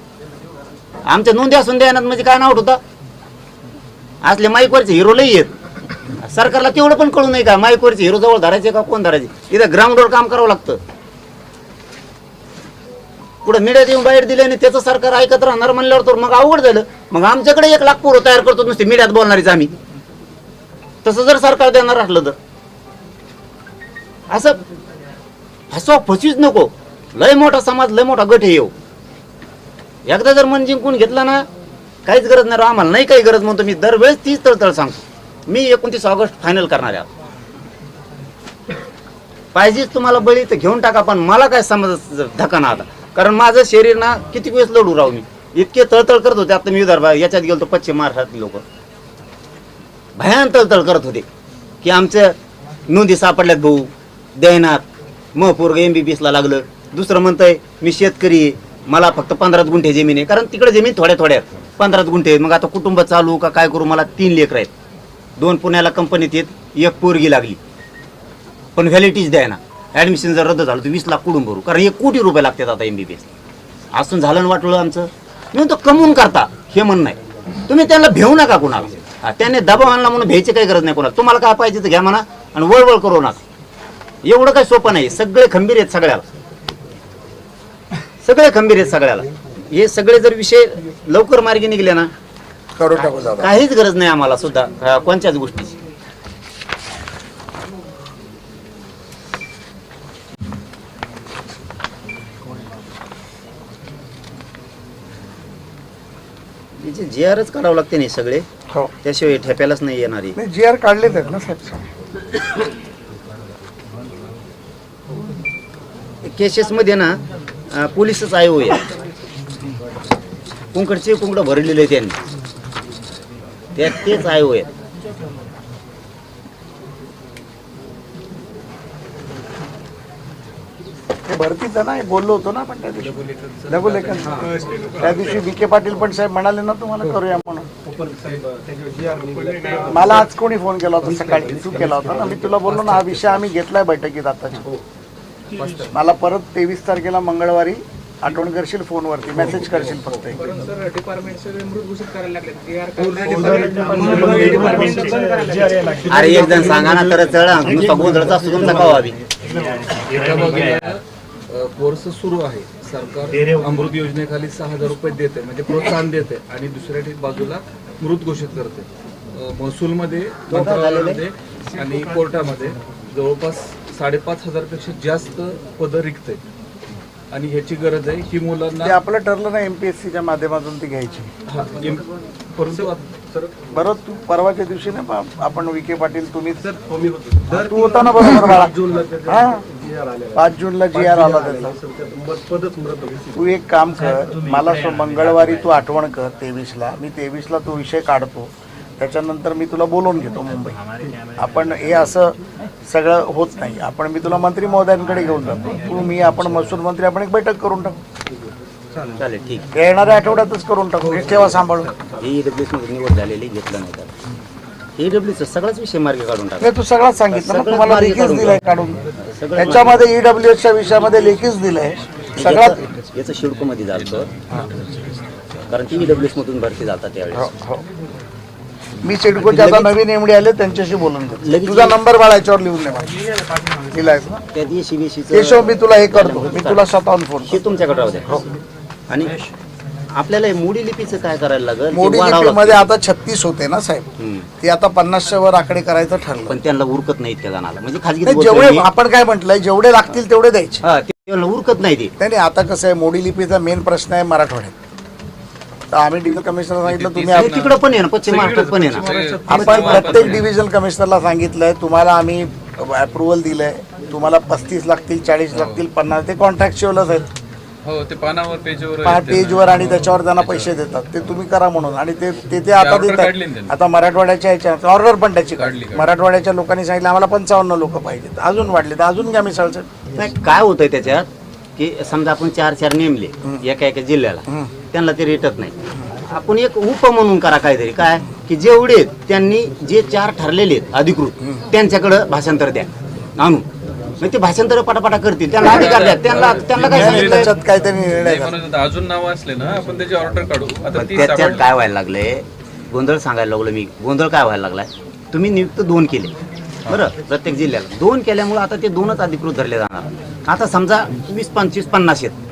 आमच्या नोंदी असून द्या म्हणजे काय नाव ठेवता? असले माईकवरचे हिरो लई आहेत. सरकारला तेवढं पण कळू नाही का माईकवरचे हिरो जवळ धरायचे का कोण धरायचे? इथं ग्राउंडवर काम करावं लागतं. पुढे मीडियात येऊन बाहेर दिले आणि त्याचं सरकार ऐकत राहणार म्हणल्यावर तर मग अवघड झालं. मग आमच्याकडे 1 लाख पोरं तयार करतो नुसते मीडियात बोलणारीच आम्ही. तसं जर सरकार देणार असलं तर असं फसवीच नको. लय मोठा समाज, लय मोठा गट हे येऊ. एकदा जर मन जिंकून घेतला ना, काहीच गरज नाही. आम्हाला नाही काही गरज म्हणतो मी. दरवेळेस तीच तळतळ सांगतो. मी 29 ऑगस्ट फायनल करणार आहे. पाहिजेच तुम्हाला बळी तर घेऊन टाका, पण मला काय समज धक्का ना आता. कारण माझं शरीर ना किती वेळेस लढू राहू मी. इतके तळतळ करत होते. आता मी विदर्भ याच्यात गेलो, पश्चिम महाराष्ट्रातले लोक भयान तळतळ करत होते की आमच्या नोंदी सापडल्यात भाऊ, देणार. मग पोरग MBBS ला लागलं. दुसरं म्हणतंय मी शेतकरी आहे, मला फक्त 15 गुंठे जमीन आहे. कारण तिकडे जमीन थोड्या 15 गुंठे. मग आता कुटुंब चालू का काय करू? मला 3 लेकरं आहेत. 2 पुण्याला कंपनीत आहेत, 1 पोरगी लागली. पण व्हॅलिटीज द्या ना. ॲडमिशन जर रद्द झालं तर 20 लाख कुठून भरू? कारण 1 कोटी रुपये लागतात आता MBBS. असून झालं वाटलं आमचं. मी म्हणतो कमवून करता हे म्हणणं आहे. तुम्ही त्यांना भेऊ नका कुणाला. त्याने दबाव आणला म्हणून भ्यायची काही गरज नाही कोणाला. तुम्हाला काय पाहिजे तर घ्या म्हणा आणि वळवळ करू नका. एवढं काही सोपं नाही. सगळे खंबीर आहेत सगळ्याला, सगळे खंबीर आहेत सगळ्याला. हे सगळे जर विषय लवकर मार्गी निघले ना, करून टाकू दादा. काहीच गरज नाही आम्हाला सुद्धा कोणत्याच गोष्टीची. जी आरच काढावं लागते नाही सगळे, हो त्याशिवाय ठेप्यालाच नाही येणारी. नाही जी आर काढलेत आहेत ना साहेब. केसेस मध्ये ना पोलीसच आयो आहे. कुंकडचे कुंकड भरलेले त्यांनी, त्यात तेच आयो आहे. ते भरतीचं ना, हे बोललो होतो ना आपण त्या दिवशी लघुलेखन. त्या दिवशी विखे पाटील पण साहेब म्हणाले ना तुम्हाला करूया म्हणून. मला आज कोणी फोन केला होता सकाळी, तू केला होता ना. मी तुला बोललो ना हा विषय आम्ही घेतलाय बैठकीत आताच्या. मला परत 23 तारखेला मंगळवारी आठवण करशील फोनवरती, मेसेज करशील फक्त. अरे एक जण सांगा ना तर चढा नुसता गोंधळचा असतो तुमचा का व्हावी. कोर्स सुरू आहे. सरकार अमृत योजनेखाली 6,000 रुपये देते, म्हणजे प्रोत्साहन देते आणि दुसऱ्या बाजूला मृत घोषित करते. महसूलमध्ये, मंत्रालयामध्ये आणि कोर्टामध्ये जवळपास 5,500 पेक्षा जास्त पदं रिक्त आहेत आणि ह्याची गरज आहे. ही मुलांना ते आपलं ठरलं ना MPSCच्या माध्यमातून ती घ्यायची. परंतु बरोबर तू परवाच्या दिवशी ना आपण विखे पाटील तुम्ही तू होता ना बरोबर बाळा. हा 5 जूनला GR आला त्याचा. तू एक काम कर, मला मंगळवारी तू आठवण कर 23ला. मी 23ला तो विषय काढतो, त्याच्यानंतर मी तुला बोलवून घेतो मुंबई. आपण हे असं सगळं होत नाही. मी तुला मंत्री महोदयांकडे घेऊन जातो. तू मी आपण महसूल मंत्री आपण एक बैठक करून टाकू. चालेल ठीक. येणाऱ्या आठवड्यातच करून टाकू. हे ठेवा सांभाळून. EWS मध्ये निवड झालेली घेतलं नाही तर EWS सगळाच विषय मार्ग काढून टाका. नाही तू सगळाच सांगितलं ना, तुम्हाला मार्गी लेखीच काढून दिलाय काढून. सगळं त्याच्यामध्ये EWSच्या विषयामध्ये लेखीच दिलंय सगळ्यात. याचं शिडको मध्ये जातं कारण ती EWS मधून भरती जातात त्यावेळेस. हो. मी सिडकोचे आता नवीन MD आले, त्यांच्याशी बोलून घेतो. लगेच तुझा नंबर बाळा याच्यावर लिहून दे. दिलाय ना त्यात ECBC केशव, मी तुला हे करतो. मी तुला स्वतःहून फोन हे तुमच्याकडे राहू द्या. आणि आपल्याला हे मोडी लिपीचं काय करायला लागेल ते मोडी वाढावं लिपीमध्ये लागतं. आता 36 होते ना साहेब, हम्म. ते आता 50च्या वर आकडे करायचं ठरलं. पण त्यांना उरकत नाही इतक्या जणाला, म्हणजे खाजगी नाही, जेवढे आपण काय म्हटलंय जेवढे लागतील तेवढे द्यायचे. त्यांना उरकत नाही ते. नाही आता कसं आहे, मोडी लिपीचा मेन प्रश्न आहे मराठवाड्यात. तर आम्ही डिव्हिजन कमिशनर सांगितलं तुम्ही तिकडे पण आहे ना, पश्चिम महाराष्ट्रात पण आहे ना. आपण प्रत्येक डिव्हिजन कमिशनरला सांगितलंय तुम्हाला आम्ही अप्रुव्हल दिलंय. तुम्हाला 35 लागतील, 40 लागतील, 50 ते कॉन्ट्रॅक्च्युअलच आहेत. हो ते पानावर पेजवर पेजवर आणि त्याच्यावर त्यांना पैसे देतात. ते तुम्ही करा म्हणून आणि ते आता देतात. आता मराठवाड्याच्या ह्याच्या ऑर्डर पण त्याची काढली. मराठवाड्याच्या लोकांनी सांगितलं आम्हाला 55 लोक पाहिजेत, अजून वाढले तर अजून घ्या मिसळचं. नाही काय होतंय त्याच्यात की समजा आपण 4 नेमले एका जिल्ह्याला, त्यांना ते रेटत नाही. आपण एक उप म्हणून करा काहीतरी, काय की जेवढे त्यांनी जे 4 ठरलेले आहेत अधिकृत त्यांच्याकडे भाषांतर द्या आणून. ते भाषांतर पटापटा करतील, त्यांना अधिकार द्या. त्यांना काय सांगितलं त्याच्यात काहीतरी निर्णय झाला. अजून नाव असले ना आपण त्याची ऑर्डर काढू. आता त्याच्यात काय व्हायला लागलंय, गोंधळ सांगायला लागलो मी. गोंधळ काय व्हायला लागलाय, तुम्ही नियुक्त 2 केले बरं प्रत्येक जिल्ह्याला. 2 केल्यामुळे आता ते 2च अधिकृत धरले जाणार. आता समजा 20, 25, 50 आहेत,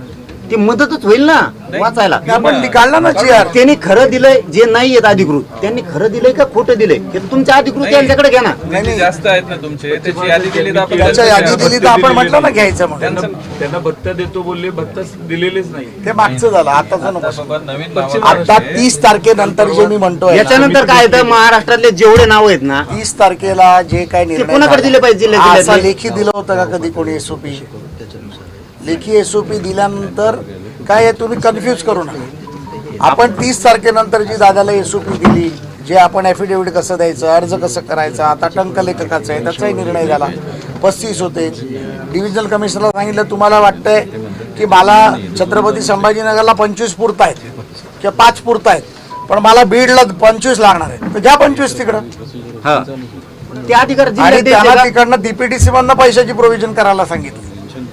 ते मदतच होईल ना वाचायला. आपण काढला ना GR. त्यांनी खरं दिलंय, जे नाही आहेत अधिकृत त्यांनी खरं दिलंय का खोटं दिलंय हे तुमच्या अधिकृत यांच्याकडे घ्या ना. नाही जास्त आहेत ना तुमचे, त्याची यादी दिली तर आपण त्याच्या यादी दिली तर आपण म्हटलं ना घ्यायचं म्हणून. त्यांना भत्ता देतो बोलले, भत्ता दिलेलेच नाही. ते मागचं झालं, आताचं नको. बाबा नवीन आता 30 तारखेनंतर जे मी म्हणतोय ना, याच्यानंतर काय तर महाराष्ट्रातले जेवढे नाव आहेत ना 30 तारखेला जे काय ते निर्णय कोणाकडे दिले पाहिजे झाला, जिल्ह्यात असा लेखी दिलं होतं का कधी कोणी SOP? लेखी SOP दिल्यानंतर काय आहे, तुम्ही कन्फ्यूज करू नका. आपण 30 तारखेनंतर जी दादाला SOP दिली, जे आपण ॲफिडेव्हिट कसं द्यायचं, अर्ज कसं करायचं, आता टंकलेखकाचं आहे त्याचाही निर्णय झाला. 35 होते. डिव्हिजनल कमिशनरला सांगितलं तुम्हाला वाटतंय की मला छत्रपती संभाजीनगरला 25 पुरतायत किंवा 5 पुरतायत, पण मला बीडला 25 लागणार आहे, तर घ्या 25 तिकडं. ते अधिकार आणि जिल्ह्यात त्यांना द्यायचे का? तिकडनं DPTC मधनं पैशाची प्रोव्हिजन करायला सांगितलं.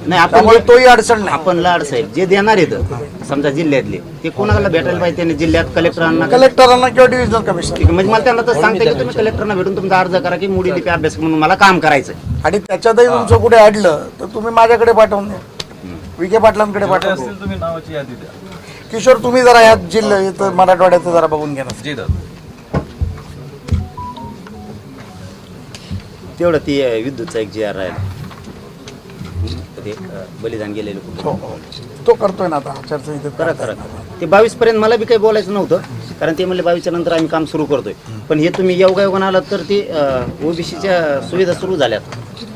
नाही आपण त्यामुळे तोही अडचण नाही. आपण लाड साहेब जे देणार आहेत समजा जिल्ह्यातले ते कोणाला भेटायला पाहिजे त्यांनी जिल्ह्यात कलेक्टरांना कलेक्टरांना किंवा डिव्हिजनल कमिशनर म्हणजे मला त्यांना तर सांगता की तुम्ही कलेक्टरांना भेटून तुमचा अर्ज करा की मोडी लिपी अभ्यास म्हणून मला काम करायचं. आणि त्याच्यातही तुमचं कुठे अडलं तर तुम्ही माझ्याकडे पाठवून द्या, विखे पाटलांकडे पाठवून द्या. किशोर तुम्ही जरा या जिल्ह्यात मराठवाड्याचं जरा बघून घ्या ना. तेवढं ती विद्युतचा एक GR राहिला ते बलिदान गेलेलं कुठं. हो, हो. तो करतोय ना आता आचारसंहितेत. करा करा ते 22 पर्यंत मला बी काही बोलायचं नव्हतं कारण ते म्हणले 22च्या नंतर आम्ही काम सुरू करतोय. पण हे तुम्ही योगायोगानं आलात तर ते ओबीसीच्या सुविधा सुरू झाल्यात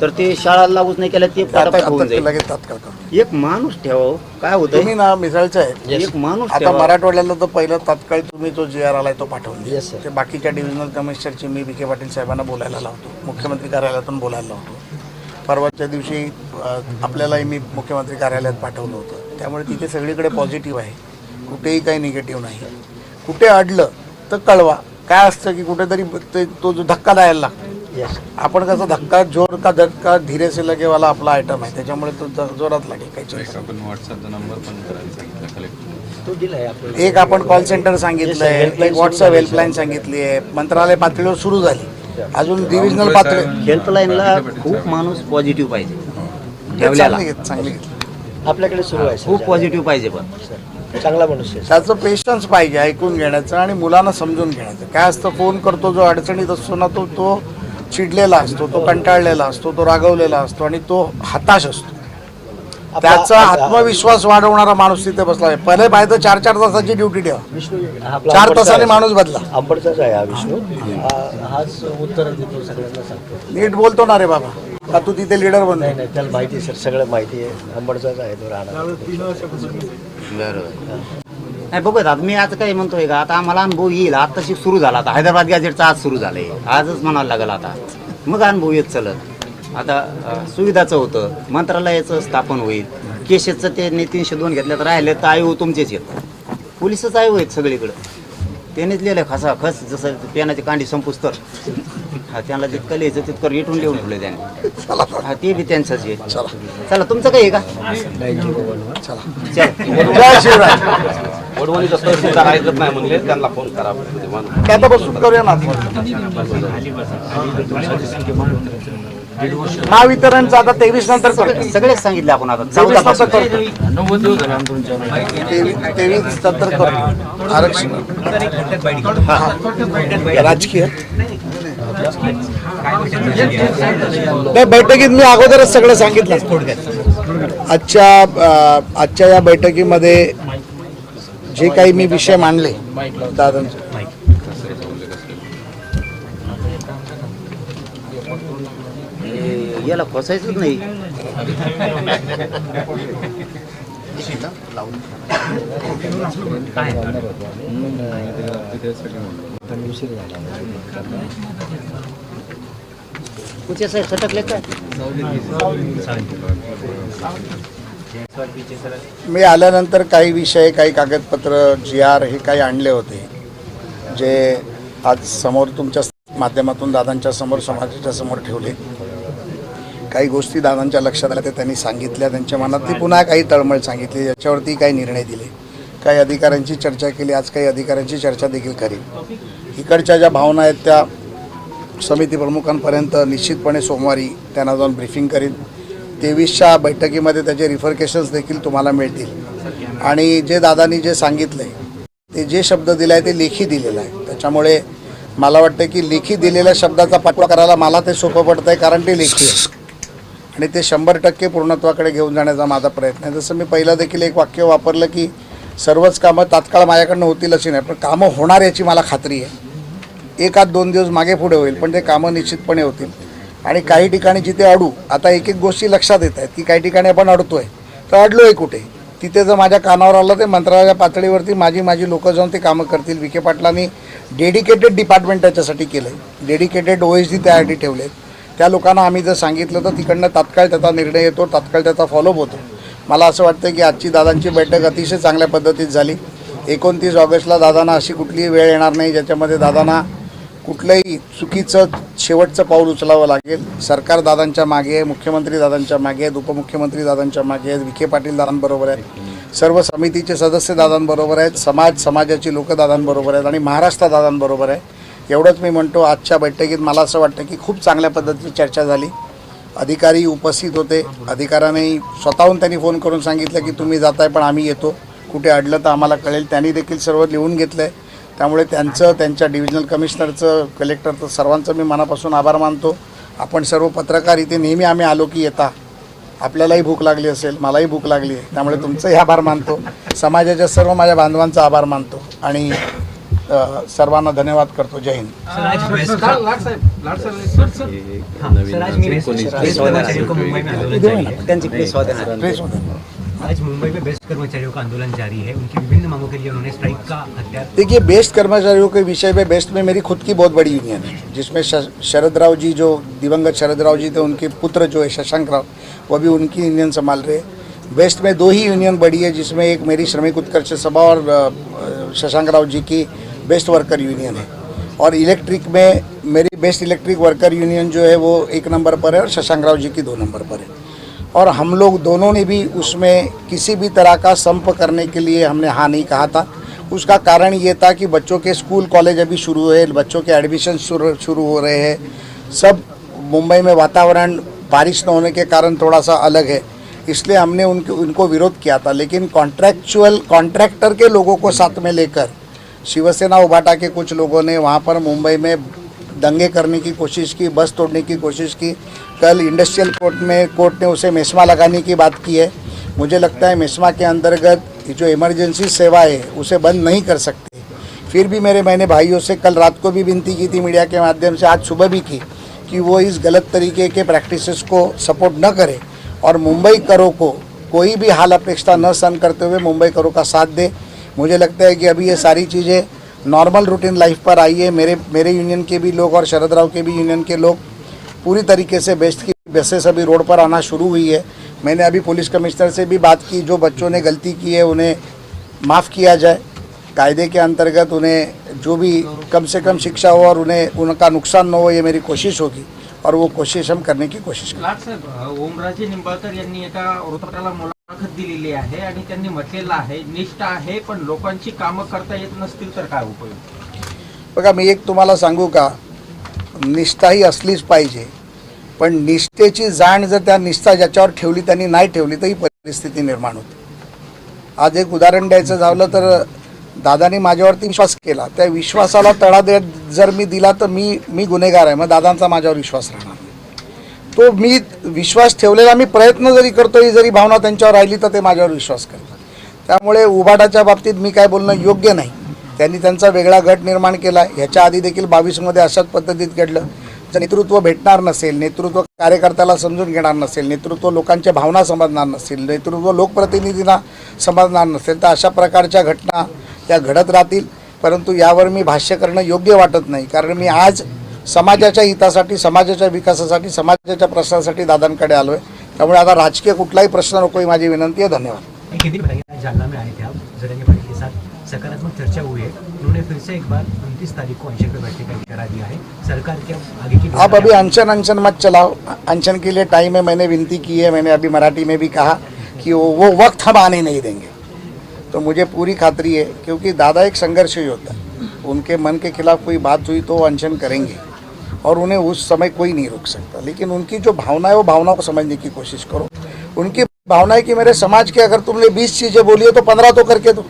तर ते शाळा लागूच नाही केल्या ते पटापट होऊन जाईल. लगेच तात्काळ करू. एक माणूस ठेवा काय होतं तुम्ही ना मिसळचं आहे. एक माणूस आता ठेवा. मराठवाड्याला तर पहिलं तात्काळ तुम्ही जो GR आलाय तो पाठवून द्या. Yes, sir. ते बाकीच्या डिव्हिजनल कमिशनरची मी विखे पाटील साहेबांना बोलायला लावतो, मुख्यमंत्री कार्यालयातून बोलायला लावतो. परवाच्या दिवशी आपल्यालाही मी मुख्यमंत्री कार्यालयात पाठवलं होतं. त्यामुळे तिथे सगळीकडे पॉझिटिव्ह आहे, कुठेही काही निगेटिव्ह नाही. कुठे अडलं तर कळवा. काय असतं की कुठेतरी तो जो धक्का द्यायला लागतो. यस आपण कसं धक्का जोर का धक्का धीरे से लगे वाला आपला आयटम आहे, त्याच्यामुळे तो जोरात लागेल. काही चिंता नाही. तो दिलाय आपण एक आपण कॉल सेंटर सांगितलंय, एक व्हॉट्सअप हेल्पलाईन सांगितली आहे, मंत्रालय पातळीवर सुरू झाली, अजून डिव्हिजनल पातळी. हेल्पलाईनला खूप माणूस पॉझिटिव्ह पाहिजे ठेवल्याला चांगली आपल्याकडे सुरू आहे खूप पॉझिटिव्ह पाहिजे. पण सर चांगला माणूस आहे. त्याचं पेशन्स पाहिजे ऐकून घेण्याचं आणि मुलांना समजून घेण्याचं. काय असतं, फोन करतो जो अडचणीत असतो ना तो चिडलेला असतो, तो कंटाळलेला असतो, तो रागवलेला असतो आणि तो हताश असतो. त्याचा आत्मविश्वास वाढवणारा माणूस तिथे बसला आहे. पहिले पाहिजे 4-4 तासाची ड्युटी ठेवा, विष्णू हा आपला 4 अंबडचा तासाने आहे. माणूस बदला. अंबडचाच आहे हा विष्णू. हाच उत्तर देतो सगळ्यांना सांगतो. नीट बोलतो ना रे बाबा, का तू तिथे लीडर बनतो. नाही त्याला माहिती आहे सर, सगळं माहिती आहे. अंबडचाच आहे तो राहणार. बरोबर नाही बघत आता मी आता काय म्हणतोय का आता आम्हाला अनुभव येईल. आताशी सुरू झाला, आता हैदराबाद गॅजेटचा आज सुरू झालंय, आजच म्हणायला लागलं आता मग अनुभव येत चलत. आता सुविधाचं होतं, मंत्रालयाचं स्थापन होईल, केसेसचं ते 302 घेतल्या तर राहिले तर आयओ तुमचेच आहेत, पोलिसच आयओ आहेत सगळीकडं. त्यानेच लिहिलं खसा खस, जसं पेनाची कांडी संपूस तर हा त्यांना जितकं लिहायचं तितकं रेटून लिहून ठेवलं त्याने. हा ते बी त्यांचंच आहे. चला तुमचं काही आहे का? जय शिवराय. वडवणीचा तहसीलदार ऐकत नाही म्हणले, त्यांना फोन करा. ते आता बसून करूया ना. महावितरणचं आता 23 नंतर करतो. सगळेच सांगितले आपण आता 23 14 नंतर पासून. करतो. 90 दिवस झाले आम्ही तुमच्या 23 नंतर करतो आरक्षण. राजकीय नाही, बैठकीत मी अगोदरच सगळं सांगितलं. आजच्या या बैठकीमध्ये जे काही मी विषय मांडले दादांचे, याला फसायचंच नाही. कुठे साहेब सटकले काय? मी आल्यानंतर काही विषय, काही कागदपत्र, GR हे काही आणले होते, जे आज समोर तुमच्या माध्यमातून दादांच्या समोर, समाजाच्या समोर ठेवले. काही गोष्टी दादांच्या लक्षात आल्या, ते त्यांनी सांगितल्या, त्यांच्या मनातली पुन्हा काही तळमळ सांगितली, याच्यावरती काही निर्णय दिले, काही अधिकाऱ्यांची चर्चा केली. आज काही अधिकाऱ्यांची चर्चा देखील करेल. इकडच्या ज्या भावना आहेत त्या समिती प्रमुखांपर्यंत निश्चितपणे सोमवारी त्यांना जाऊन ब्रीफिंग करीन. 23च्या बैठकीमध्ये त्याचे रिफरकेशन्स देखील तुम्हाला मिळतील. आणि जे दादांनी जे सांगितलं आहे, ते जे शब्द दिला आहे ते लेखी दिलेलं आहे. त्याच्यामुळे मला वाटतं की लेखी दिलेल्या शब्दाचा पाठवा करायला मला ते सोपं पडतं आहे, कारण ते लेखी आहे आणि ते 100% पूर्णत्वाकडे घेऊन जाण्याचा माझा प्रयत्न आहे. जसं मी पहिलं देखील एक वाक्य वापरलं की सर्वच कामं तात्काळ माझ्याकडनं होतील अशी नाही, पण कामं होणार याची मला खात्री आहे. 1-2 दिवस मागे पुढे होईल, पण ते कामं निश्चितपणे होतील. आणि काही ठिकाणी जिथे अडू, आता एक गोष्टी लक्षात येत आहेत की काही ठिकाणी आपण अडतोय, तर अडलो आहे कुठे, तिथे जर माझ्या कानावर आलं ते मंत्रालयाच्या पातळीवरती माझी लोकं जाऊन ते कामं करतील. विखे पाटलांनी डेडिकेटेड डिपार्टमेंट त्याच्यासाठी केलं आहे, डेडिकेटेड OSD त्यासाठी ठेवले आहेत. त्या लोकांना आम्ही जर सांगितलं तर तिकडनं तात्काळ त्याचा निर्णय येतो, तात्काळ त्याचा फॉलोअप होतो. मला असं वाटतं की आजची दादांची बैठक अतिशय चांगल्या पद्धतीत झाली. 29 ऑगस्टला दादांना अशी कुठलीही वेळ येणार नाही ज्याच्यामध्ये दादांना कुठलंही चुकीचं शेवटचं पाऊल उचलावं लागेल. सरकार दादांच्या मागे आहे, मुख्यमंत्री दादांच्या मागे आहेत, उपमुख्यमंत्री दादांच्या मागे आहेत, विखे पाटील दादांबरोबर आहेत, सर्व समितीचे सदस्य दादांबरोबर आहेत, समाजाची लोक दादांबरोबर आहेत आणि महाराष्ट्र दादांबरोबर आहे. एवढंच मी म्हणतो. आजच्या बैठकीत मला असं वाटतं की खूप चांगल्या पद्धतीची चर्चा झाली. अधिकारी उपस्थित होते. अधिकाऱ्याने स्वतःहून त्यांनी फोन करून सांगितलं की तुम्ही जाताय पण आम्ही येतो, कुठे अडलं तर आम्हाला कळेल. त्यांनी देखील सर्व लिहून घेतलं आहे. त्यामुळे त्यांचं, त्यांच्या डिव्हिजनल कमिशनरचं, कलेक्टरचं, सर्वांचं मी मनापासून आभार मानतो. आपण सर्व पत्रकार इथे नेहमी आम्ही आलो की येता. आपल्यालाही भूक लागली असेल, मलाही भूक लागली आहे, त्यामुळे तुमचंही आभार मानतो. समाजाच्या सर्व माझ्या बांधवांचा आभार मानतो आणि सर्वांना धन्यवाद करतो. जय हिंद. आज मुंबई में बेस्ट कर्मचारियों का आंदोलन जारी है. उनकी विभिन्न मांगों के लिए उन्होंने स्ट्राइक का हथियार. देखिए, बेस्ट कर्मचारियों के विषय में बेस्ट में मेरी खुद की बहुत बड़ी यूनियन है, जिसमें शरद राव जी, जो दिवंगत शरद राव जी थे, उनके पुत्र जो है शशांक राव, वो भी उनकी यूनियन संभाल रहे. बेस्ट में 2 ही यूनियन बड़ी है, जिसमें एक मेरी श्रमिक उत्कर्ष सभा और शशांक राव जी की बेस्ट वर्कर यूनियन है. और इलेक्ट्रिक में मेरी बेस्ट इलेक्ट्रिक वर्कर यूनियन जो है वो 1 नंबर पर है और शशांक राव जी की 2 नंबर पर है. और हम लोग दोनों ने भी उसमें किसी भी तरह का संप करने के लिए हमने हाँ नहीं कहा था. उसका कारण ये था कि बच्चों के स्कूल कॉलेज अभी शुरू हुए, बच्चों के एडमिशन शुरू हो रहे हैं. सब मुंबई में वातावरण बारिश न होने के कारण थोड़ा सा अलग है, इसलिए हमने उनको विरोध किया था. लेकिन कॉन्ट्रैक्टर के लोगों को साथ में लेकर शिवसेना उभाटा के कुछ लोगों ने वहाँ पर मुंबई में दंगे करने की कोशिश की, बस तोड़ने की कोशिश की. कल इंडस्ट्रियल कोर्ट ने उसे मेस्मा लगाने की बात की है. मुझे लगता है मेस्मा के अंतर्गत जो इमरजेंसी सेवा है उसे बंद नहीं कर सकते. फिर भी मैंने भाइयों से कल रात को भी विनती की थी मीडिया के माध्यम से, आज सुबह भी की, कि वो इस गलत तरीके के प्रैक्टिसेस को सपोर्ट न करें और मुंबई करों को कोई भी हाल अपेक्षा न सहन करते हुए मुंबई करों का साथ दे. मुझे लगता है कि अभी ये सारी चीज़ें नॉर्मल रूटीन लाइफ पर आई है. मेरे यूनियन के भी लोग और शरद राव के भी यूनियन के लोग पूरी तरीके से बेस्ट की बसेस अभी रोड पर आना शुरू हुई है. मैंने अभी पुलिस कमिश्नर से भी बात की, जो बच्चों ने गलती की है उन्हें माफ़ किया जाए. कायदे के अंतर्गत उन्हें जो भी कम से कम शिक्षा हो और उनका नुकसान न हो, ये मेरी कोशिश होगी और वो कोशिश हम करने की कोशिश करें. साहेब, ओमराजे निंबाळकर यांनी एका वृत्तपत्राला मुलाखत दिलेली आहे आणि त्यांनी म्हटलेलं आहे, निष्ठा आहे पण लोकांची कामं करता येत नसतील तर काय उपयोग. बघा, मी एक तुम्हाला सांगू का, निष्ठा ही असलीच पाहिजे, पण निष्ठेची जाण जर त्या निष्ठा ज्याच्यावर ठेवली त्यांनी नाही ठेवली तर ही परिस्थिती निर्माण होते. आज एक उदाहरण द्यायचं झालं तर दादानी माझ्यावरती विश्वास केला, त्या विश्वासाला तडा जर मी दिला तर मी गुन्हेगार आहे, मग दादांचा माझ्यावर विश्वास राहणार नाही. तो मी विश्वास ठेवलेला मी प्रयत्न जरी करतो, ही जरी भावना त्यांच्यावर राहिली तर ते माझ्यावर विश्वास करतात. त्यामुळे उभाटाच्या बाबतीत मी काय बोलणं योग्य नाही. त्यांनी त्यांचा वेगळा गट निर्माण केला. ह्याच्या आधी देखील 22मध्ये अशाच पद्धतीत घडलं. जर नेतृत्व भेटणार नसेल, नेतृत्व कार्यकर्त्याला समजून घेणार नसेल, नेतृत्व लोकांच्या भावना समजणार नसेल, नेतृत्व लोकप्रतिनिधींना समजणार नसेल तर अशा प्रकारच्या घटना त्या घडत राहतील. परंतु यावर मी भाष्य करणं योग्य वाटत नाही, कारण मी आज समाजाच्या हितासाठी, समाजाच्या विकासासाठी, समाजाच्या प्रश्नासाठी दादांकडे आलो आहे. त्यामुळे आता राजकीय कुठलाही प्रश्न नको ही माझी विनंती आहे. धन्यवाद. जालना में आए थे आप, जरंगे पाटिल के साथ सकारात्मक चर्चा हुई है. उन्होंने फिर से एक बार 29 तारीख को अनशन पर बैठने का इशारा दिया है. सरकार के आगे की आप अभी अनशन मत चलाओ. अनशन के लिए टाइम है, मैंने विनती की है, मैंने अभी मराठी में भी कहा कि वो वक्त हम आने नहीं देंगे. तो मुझे पूरी खातरी है, क्योंकि दादा एक संघर्षी होता है. उनके मन के खिलाफ कोई बात हुई तो वो अनशन करेंगे और उन्हें उस समय कोई नहीं रोक सकता. लेकिन उनकी जो भावना है वो भावना को समझने की कोशिश करो. उनकी भावना है कि मेरे समाज के अगर तुमने 20 चीज़ें बोली है तो 15 तो करके दो.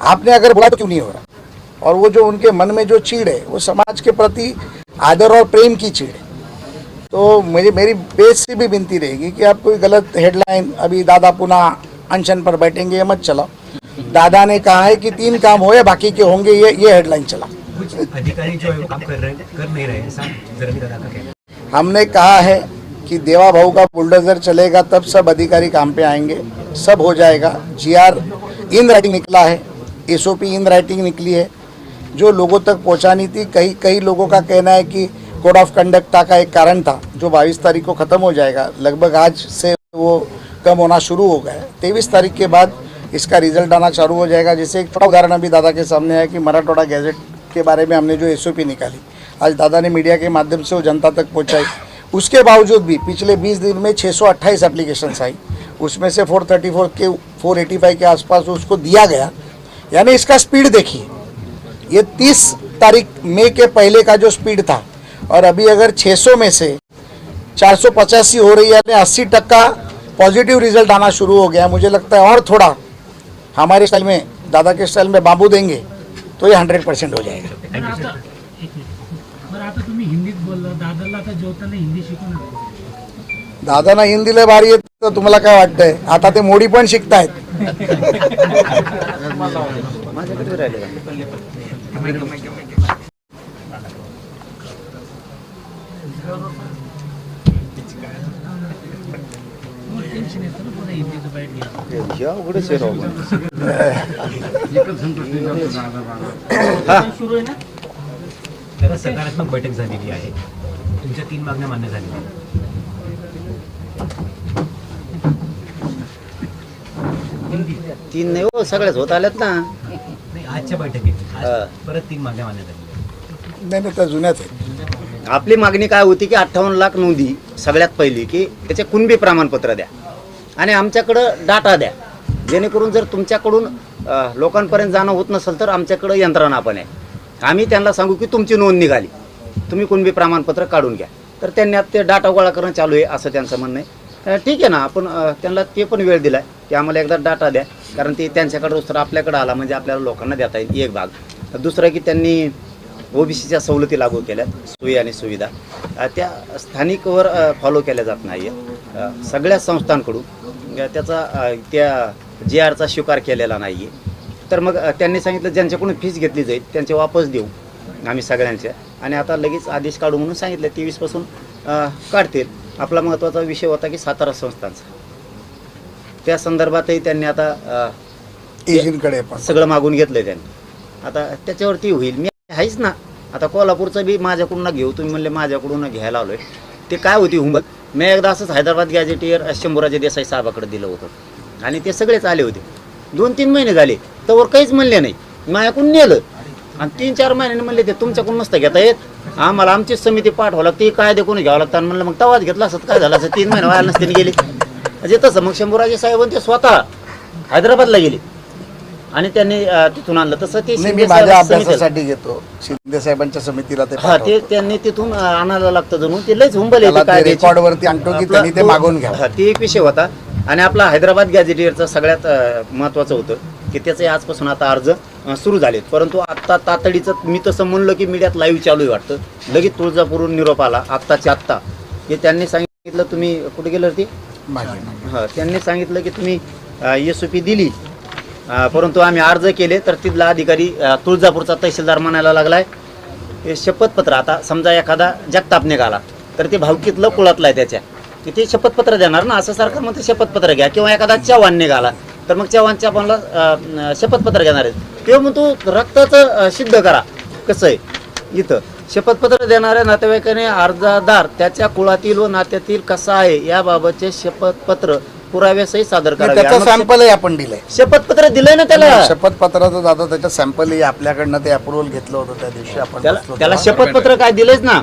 आपने अगर बोला तो क्यों नहीं हो रहा. और वो जो उनके मन में जो चीड़ है वो समाज के प्रति आदर और प्रेम की चीड़ है. तो मेरी बेस से भी विनती रहेगी कि आप कोई गलत हेडलाइन अभी दादा पुनः अनशन पर बैठेंगे ये मत चलाओ. दादा ने कहा है कि 3 काम हो या बाकी के होंगे, ये हेडलाइन चला. कुछ अधिकारी जो है वो काम कर नहीं रहे हैं, ऐसा जरंगे दादा का कहना है. हमने कहा है कि देवा भाऊ का बुलडोजर चलेगा तब सब अधिकारी काम पे आएंगे, सब हो जाएगा. GR इन राइटिंग निकला है, SOP इन राइटिंग निकली है, जो लोगों तक पहुंचानी थी. कई लोगों का कहना है कि कोड ऑफ कंडक्ट का एक कारण था जो 22 तारीख को ख़त्म हो जाएगा. लगभग आज से वो कम होना शुरू हो गया है. 23 तारीख के बाद इसका रिजल्ट आना चालू हो जाएगा. जैसे एक छोटा उदाहरण अभी दादा के सामने है कि मराठवाड़ा गैजेट उसके बारे में हमने जो SOP निकाली, आज दादा ने मीडिया के माध्यम से वो जनता तक पहुंचाई। उसके बावजूद भी पिछले 20 दिन में 628 एप्लीकेशंस आई, उसमें से 434 के 485 के आसपास उसको दिया गया। यानी इसका स्पीड देखिए, ये 30 तारीख मई के पहले का जो स्पीड था और अभी अगर 600 में से 485 हो रही है, यानी 80% पॉजिटिव रिजल्ट आना शुरू हो गया। मुझे लगता है और थोड़ा हमारे स्टाइल में, दादा के स्टाइल में बांबू देंगे तो ये 100% हो जाएगा। आता तुम्ही हिंदीत बोलला, दादाला आता जेवताना हिंदी शिकवणार. दादांना हिंदीला भारी येत, तर तुम्हाला काय वाटतंय? आता ते मोडी पण शिकतायत. माझ्याकडे राहिले का? टेन्शन येतं ना पुन्हा हिंदीचं बाईट घ्या. हे अवघडच आहे राव. सुरू आहे ना. त्याला सकारात्मक बैठक झालेली आहे, तुमच्या 3 मागण्या मान्य झालेल्या आहेत. 3 नाही हो, सगळ्याच होत आल्यात ना. नाही, आजच्या बैठकीत आज परत 3 मागण्या मान्य झालेल्या. नाही त्या जुन्याच आहेत. आपली मागणी काय होती की 58 लाख नोंदी सगळ्यात पहिली की त्याचे कुणबी प्रमाणपत्र द्या आणि आमच्याकडं डाटा द्या, जेणेकरून जर तुमच्याकडून लोकांपर्यंत जाणं होत नसेल तर आमच्याकडं यंत्रणा पण आहे. आम्ही त्यांना सांगू की तुमची नोंद निघाली, तुम्ही कुणबी प्रमाणपत्र काढून घ्या. तर त्यांनी आता ते डाटा गोळा करणं चालू आहे असं त्यांचं म्हणणं आहे. ठीक आहे ना, आपण त्यांना ते पण वेळ दिला आहे की आम्हाला एकदा डाटा द्या, कारण ते त्यांच्याकडं दुसरं आपल्याकडं आला म्हणजे आपल्याला लोकांना देता येईल एक भाग. दुसरं की त्यांनी OBCच्या सवलती लागू केल्यात, सोयी आणि सुविधा त्या स्थानिकवर फॉलो केल्या जात नाही आहे. सगळ्या संस्थांकडून त्याचा त्या JRचा स्वीकार केलेला नाही आहे. तर मग त्यांनी सांगितलं ज्यांच्याकडून फीस घेतली जाईल त्यांचे वापस देऊ आम्ही सगळ्यांच्या, आणि आता लगेच आदेश काढू म्हणून सांगितलं. 23पासून काढतील. आपला महत्त्वाचा विषय होता की सातारा संस्थांचा, त्या संदर्भातही त्यांनी आता एजंटकडे पण सगळं मागून घेतलंय त्यांनी. आता त्याच्यावरती होईल. मी आहेच ना, आता कोल्हापूरचं बी माझ्याकडून घेऊ, तुम्ही म्हणले माझ्याकडून घ्यायला आलोय. ते काय होती हुंबत, मी एकदा असंच हैदराबाद गॅजेटियर शंभूराजे देसाई साहेबाकडे दिलं होतं आणि ते सगळेच आले होते. 2-3 महिने झाले तर काहीच म्हणले नाही, माझ्याकडून नेलं आणि 3-4 महिन्याने म्हणले ते तुमच्याकडून नसतं घेता येत, आम्हाला आमचीच समिती पाठवावं लागते, काय दे कोणी घ्यावं लागतं. आणि म्हणलं मग तवाच घेतला असत काय झालं असं, 3 महिने व्हायला नसते गेले म्हणजे तसं. मग शंभूराजे साहेब ते स्वतः हैदराबादला गेले आणि त्यांनी तिथून आणलं. तसं ते मी माझ्या अभ्यासासाठी घेतो शिंदे साहेबांच्या समितीला ते हा, ते त्यांनी तिथून आणायला लागतं जणू, ते लयच हुंबल आहे काय रेकॉर्ड वरती आणतो की त्यांनी ते मागून घ्या. हा, ते एक विषय होता. आणि आपला हैदराबाद गॅजेटियरचं सगळ्यात महत्त्वाचं होतं की त्याचे आजपासून आता अर्ज सुरू झालेत. परंतु आत्ता तातडीचं मी तसं म्हणलं की मीडियात लाईव्ह चालू आहे वाटतं, लगेच तुळजापूरहून निरोप आला आत्ताच्या आत्ता की त्यांनी सांगितलं तुम्ही कुठे गेलं ते हां, त्यांनी सांगितलं की तुम्ही SOP दिली, परंतु आम्ही अर्ज केले. तर तिथला अधिकारी तुळजापूरचा तहसीलदार म्हणायला लागलाय हे शपथपत्र, आता समजा एखादा जगताप निघाला तर ते भावकीतलं कुळातलं आहे त्याच्या, की ते शपथपत्र देणार ना, असं सरकार म्हणते शपथपत्र घ्या. किंवा एखादा चव्हाण निघाला तर मग चव्हाणच्या आपल्याला शपथपत्र घेणार आहेत, तेव्हा म्हणतो रक्ताचं सिद्ध करा. कसं आहे इथं शपथपत्र देणाऱ्या नातेवाईकाने अर्जदार त्याच्या कुळातील व नात्यातील कसा आहे याबाबतचे शपथपत्र पुराव्यासही सादर त्याचं करावे. सॅम्पलही आपण दिलंय. शपथपत्र दिलंय ना त्याला, शपथपत्राचं दादा त्याचं सॅम्पलही आपल्याकडनं ते अप्रुव्हल घेतलं होतं त्या दिवशी आपण बसलो त्याला तेव्हा. शपथपत्र काय दिलंच ना.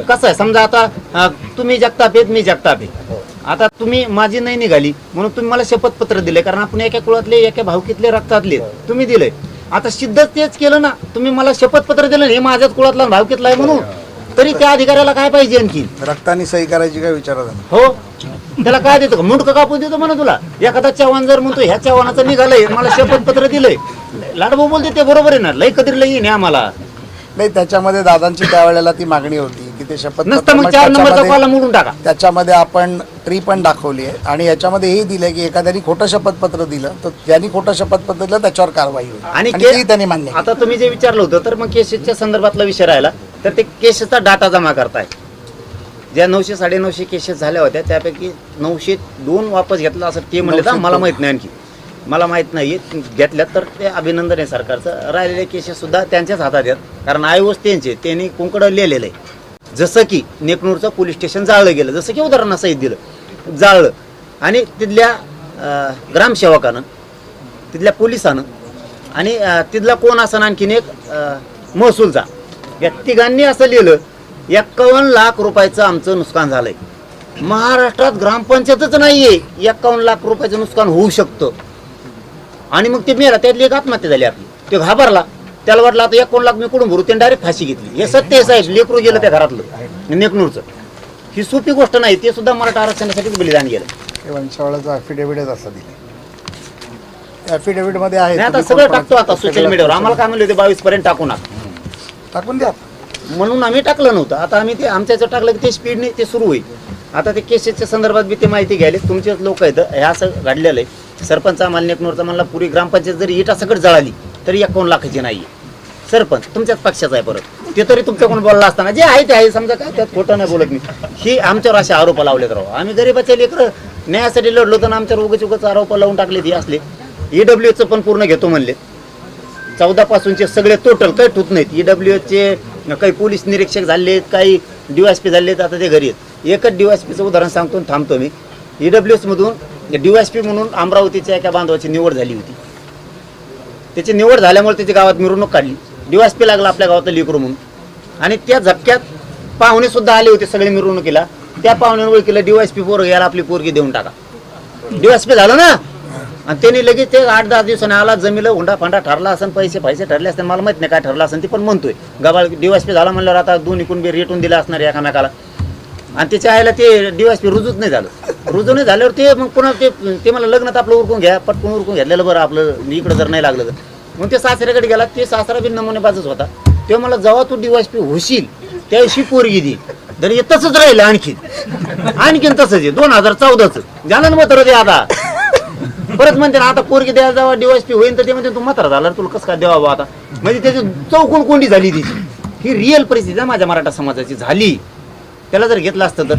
कसं आहे समजा आता तुम्ही जगताप आहेत, मी जगताप आहे, आता तुम्ही माझी नाही निघाली म्हणून तुम्ही मला शपथपत्र दिले, कारण आपण एका कुळातले एका भावकीतले रक्तातले तुम्ही दिले. आता सिद्ध तेच केलं ना, तुम्ही मला शपथपत्र दिलं हे माझ्याच कुळातला भावकीतला आहे म्हणून, तरी त्या अधिकाऱ्याला काय पाहिजे आणखी? रक्तानी सही करायची काय विचारत आहे? हो, त्याला काय देतो, मुंडकं कापून देतो म्हणा तुला. एखादा चव्हाण जर म्हणतो ह्या चव्हाणाचं निघालंय मला शपथपत्र दिलंय, लाडभाऊ बोलते ते बरोबर आहे ना, लय कधी लई नाही आम्हाला. नाही, त्याच्यामध्ये दादांची त्यावेळेला ती मागणी होती की ते नसतं मग 4 नंबरचा कॉलम मोडून टाका. त्याच्यामध्ये आपण ट्री पण दाखवली आहे आणि याच्यामध्ये हेही दिलंय की एखाद्याने खोटं शपथपत्र दिलं तर ज्यांनी खोटं शपथपत्र दिलं त्याच्यावर कारवाई होईल आणि तेही त्यांनी मान्य केलं. आता तुम्ही जे विचारलं होतं तर मग केसेसच्या संदर्भातला विषय राहिला, तर ते केसेसचा डाटा जमा करताय. ज्या 900-950 केसेस झाल्या होत्या त्यापैकी 902 वापस घेतला असं ते म्हणले तर मला माहित नाही, आणखी मला माहित नाही घेतल्यात तर ते अभिनंदन आहे सरकारचं. राहिलेले केसेस सुद्धा त्यांच्याच हातात आहेत, कारण आयोस त्यांनी कुंकडं लिहिलेलं आहे. जसं की नेकनूरचं पोलीस स्टेशन जाळलं गेलं, जसं की उदाहरणासहित दिलं जाळलं, आणि तिथल्या ग्रामसेवकानं, तिथल्या पोलिसानं आणि तिथला कोण असं आणखीन एक महसूलचा. या तिघांनी असं लिहिलं 51 लाख रुपयाचं आमचं नुकसान झालंय. महाराष्ट्रात ग्रामपंचायतच नाहीये 51 लाख रुपयाचं नुकसान होऊ शकतं. आणि मग ते मेला, त्यातली एक आत्महत्या झाली आपली. ते घाबरला, त्याला वाटलं आता 51 लाख मी कुठून भरू, त्याने डायरेक्ट फाशी घेतली. हे सत्य साहेब, लेकरू गेलं त्या घरातलं नेकनूरचं. ही सोपी गोष्ट नाही, ते सुद्धा मराठा आरक्षणासाठीच बलिदान गेलं. हे वंशावळाचं ॲफिडेव्हिटच असं दिलं. ॲफिडेव्हिटमध्ये आहे, नाही आता सगळं टाकतो आता सोशल मीडियावर. आम्हाला काय म्हणले होते 22 पर्यंत टाकू नका, टाकून द्या. म्हणून आम्ही टाकलं नव्हतं. आता आम्ही ते आमच्या याचं टाकलं की ते स्पीडने ते सुरू होईल. आता ते केसेसच्या संदर्भात बी ते माहिती घ्यायला तुमचेच लोक आहेत. हे असं घडलेलं आहे. सरपंच आम्हाला नेकनूरचा म्हणला पुरी ग्रामपंचायत जरी इटा सगळं जळाली तरी 51 लाखाची नाही. सरपंच तुमच्याच पक्षाचा आहे, परत ते तरी तुमच्याकडून बोलला असताना जे आहे ते आहे, समजा काय त्यात खोटं नाही बोलत मी. ही आमच्यावर असे आरोप लावले राहू. आम्ही गरीबाचे लेकरं न्यायासाठी लढलो तर आमच्यावर उगाच आरोप लावून टाकले. ती असले EWHचं पण पूर्ण घेतो म्हणले. 14 पासूनचे सगळे टोटल काही ठूत नाहीत. EWHचे काही पोलीस निरीक्षक झालेत, काही DYSP झालेत, आता ते घरी आहेत. एकच DYSPचं उदाहरण सांगतो आणि थांबतो मी. EWHमधून DYSP म्हणून अमरावतीच्या एका बांधवाची निवड झाली होती. त्याची निवड झाल्यामुळे त्याच्या गावात मिरवणूक काढली. DYSP लागला आपल्या गावातलं लेकरू म्हणून. आणि त्या झटक्यात पाहुणे सुद्धा आले होते सगळे मिरवणुकीला. त्या पाहुण्यांवर ओळखीला DYSP पोरं याला आपली पोरगी देऊन टाका. DYSP झालं ना, आणि त्यांनी लगेच ते 8-10 दिवसांनी आला. जमीला हुंडा फांडा ठरला असेल, पैसे ठरले असतील, मला माहित नाही काय ठरलं असेल. ती पण म्हणतोय गबाळ DYSP झाला म्हणल्यावर आता दोन इकून बी रेटून दिला असणार एकामेकाला. आणि त्याच्या आईला ते DYSP रुजूच नाही झालं. रुजू नाही झाल्यावर ते मग पुन्हा ते मला लग्नात आपलं उरकून घ्या, पटकून उरकून घेतलेलं बरं आपलं, इकडं जर नाही लागलं तर. मग ते सासऱ्याकडे गेला. ते सासरा बी नमुनेबाजच होता. तेव्हा मला जेव्हा तू DYSP होशील त्या दिवशी पोरगी दे. तर हे तसंच राहिलं. आणखीन तसंच आहे. 2014चं झालं ना मात्र ते. आता परत म्हणते ना आता पोरगी द्यायला जेव्हा DYSP होईल तर ते म्हणते तू म्हातारा झाला तुला कसं काय द्यावा आता. म्हणजे त्याची चौकून कोंडी झाली तिची. ही रिअल परिस्थिती माझ्या मराठा समाजाची झाली. त्याला जर घेतलं असतं तर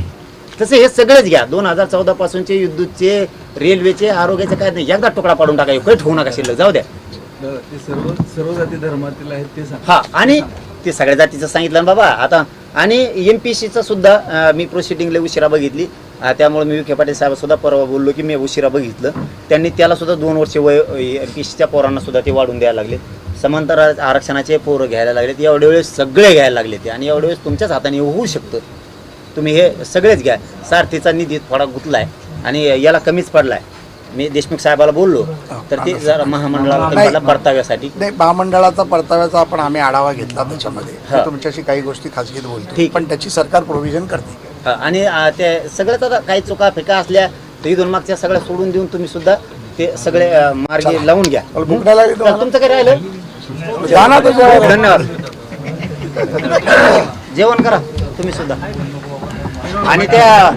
तसं हे सगळेच घ्या. 2014 पासूनचे विद्युतचे, रेल्वेचे, आरोग्याचे काय नाही, एकदा तुकडा पाडून टाकाय. काही ठेवू नका शिल्लक, जाऊ द्या. ते सर्व जाती धर्मातील आहेत ते सांग. हा, आणि ते सगळ्या जातीचं सांगितलं ना बाबा आता. आणि MPCचं सुद्धा मी प्रोसिडिंगला उशिरा बघितली. त्यामुळे मी विखे पाटील साहेब सुद्धा परवा बोललो की मी उशिरा बघितलं. त्यांनी त्याला सुद्धा 2 वर्ष वय MPCच्या पोरांना सुद्धा ते वाढून द्यायला लागले. समांतर आरक्षणाचे पोरं घ्यायला लागलेत. एवढ्या वेळेस सगळे घ्यायला लागले ते. आणि एवढ्या वेळेस तुमच्याच हाताने होऊ शकतं. तुम्ही हे सगळेच घ्या. सारथीचा निधी थोडा गुतलाय आणि याला कमीच पडलाय. मी देशमुख साहेबाला बोललो तर ते जरा महामंडळाला परताव्यासाठी नाही, महामंडळाचा परताव्याचा आपण आम्ही आढावा घेतला. त्याच्यामध्ये मी तुमच्याशी काही गोष्टी खासगीत बोलतो, पण त्याची सरकार प्रोव्हिजन करते. आणि ते सगळ्याच आता काही चुका फेका असल्या तर इथून मागच्या सगळ्या सोडून देऊन तुम्ही सुद्धा ते सगळे मार्गी लावून घ्या. तुमचं काय राहिलं? धन्यवाद. जेवण करा तुम्ही सुद्धा. आणि त्या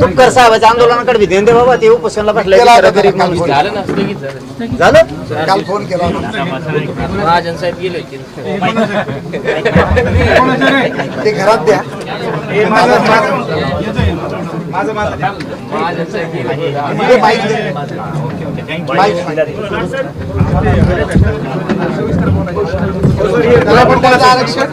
तुपकर साहेबाच्या आंदोलनाकडे बी देण दे बाबा. ते उपोषणला बसले गरीब माणूस. झालं काल फोन केला महाजन साहेब गेले ते घरात द्या. ते बाईक दे. त्याला पण त्याचं आरक्षण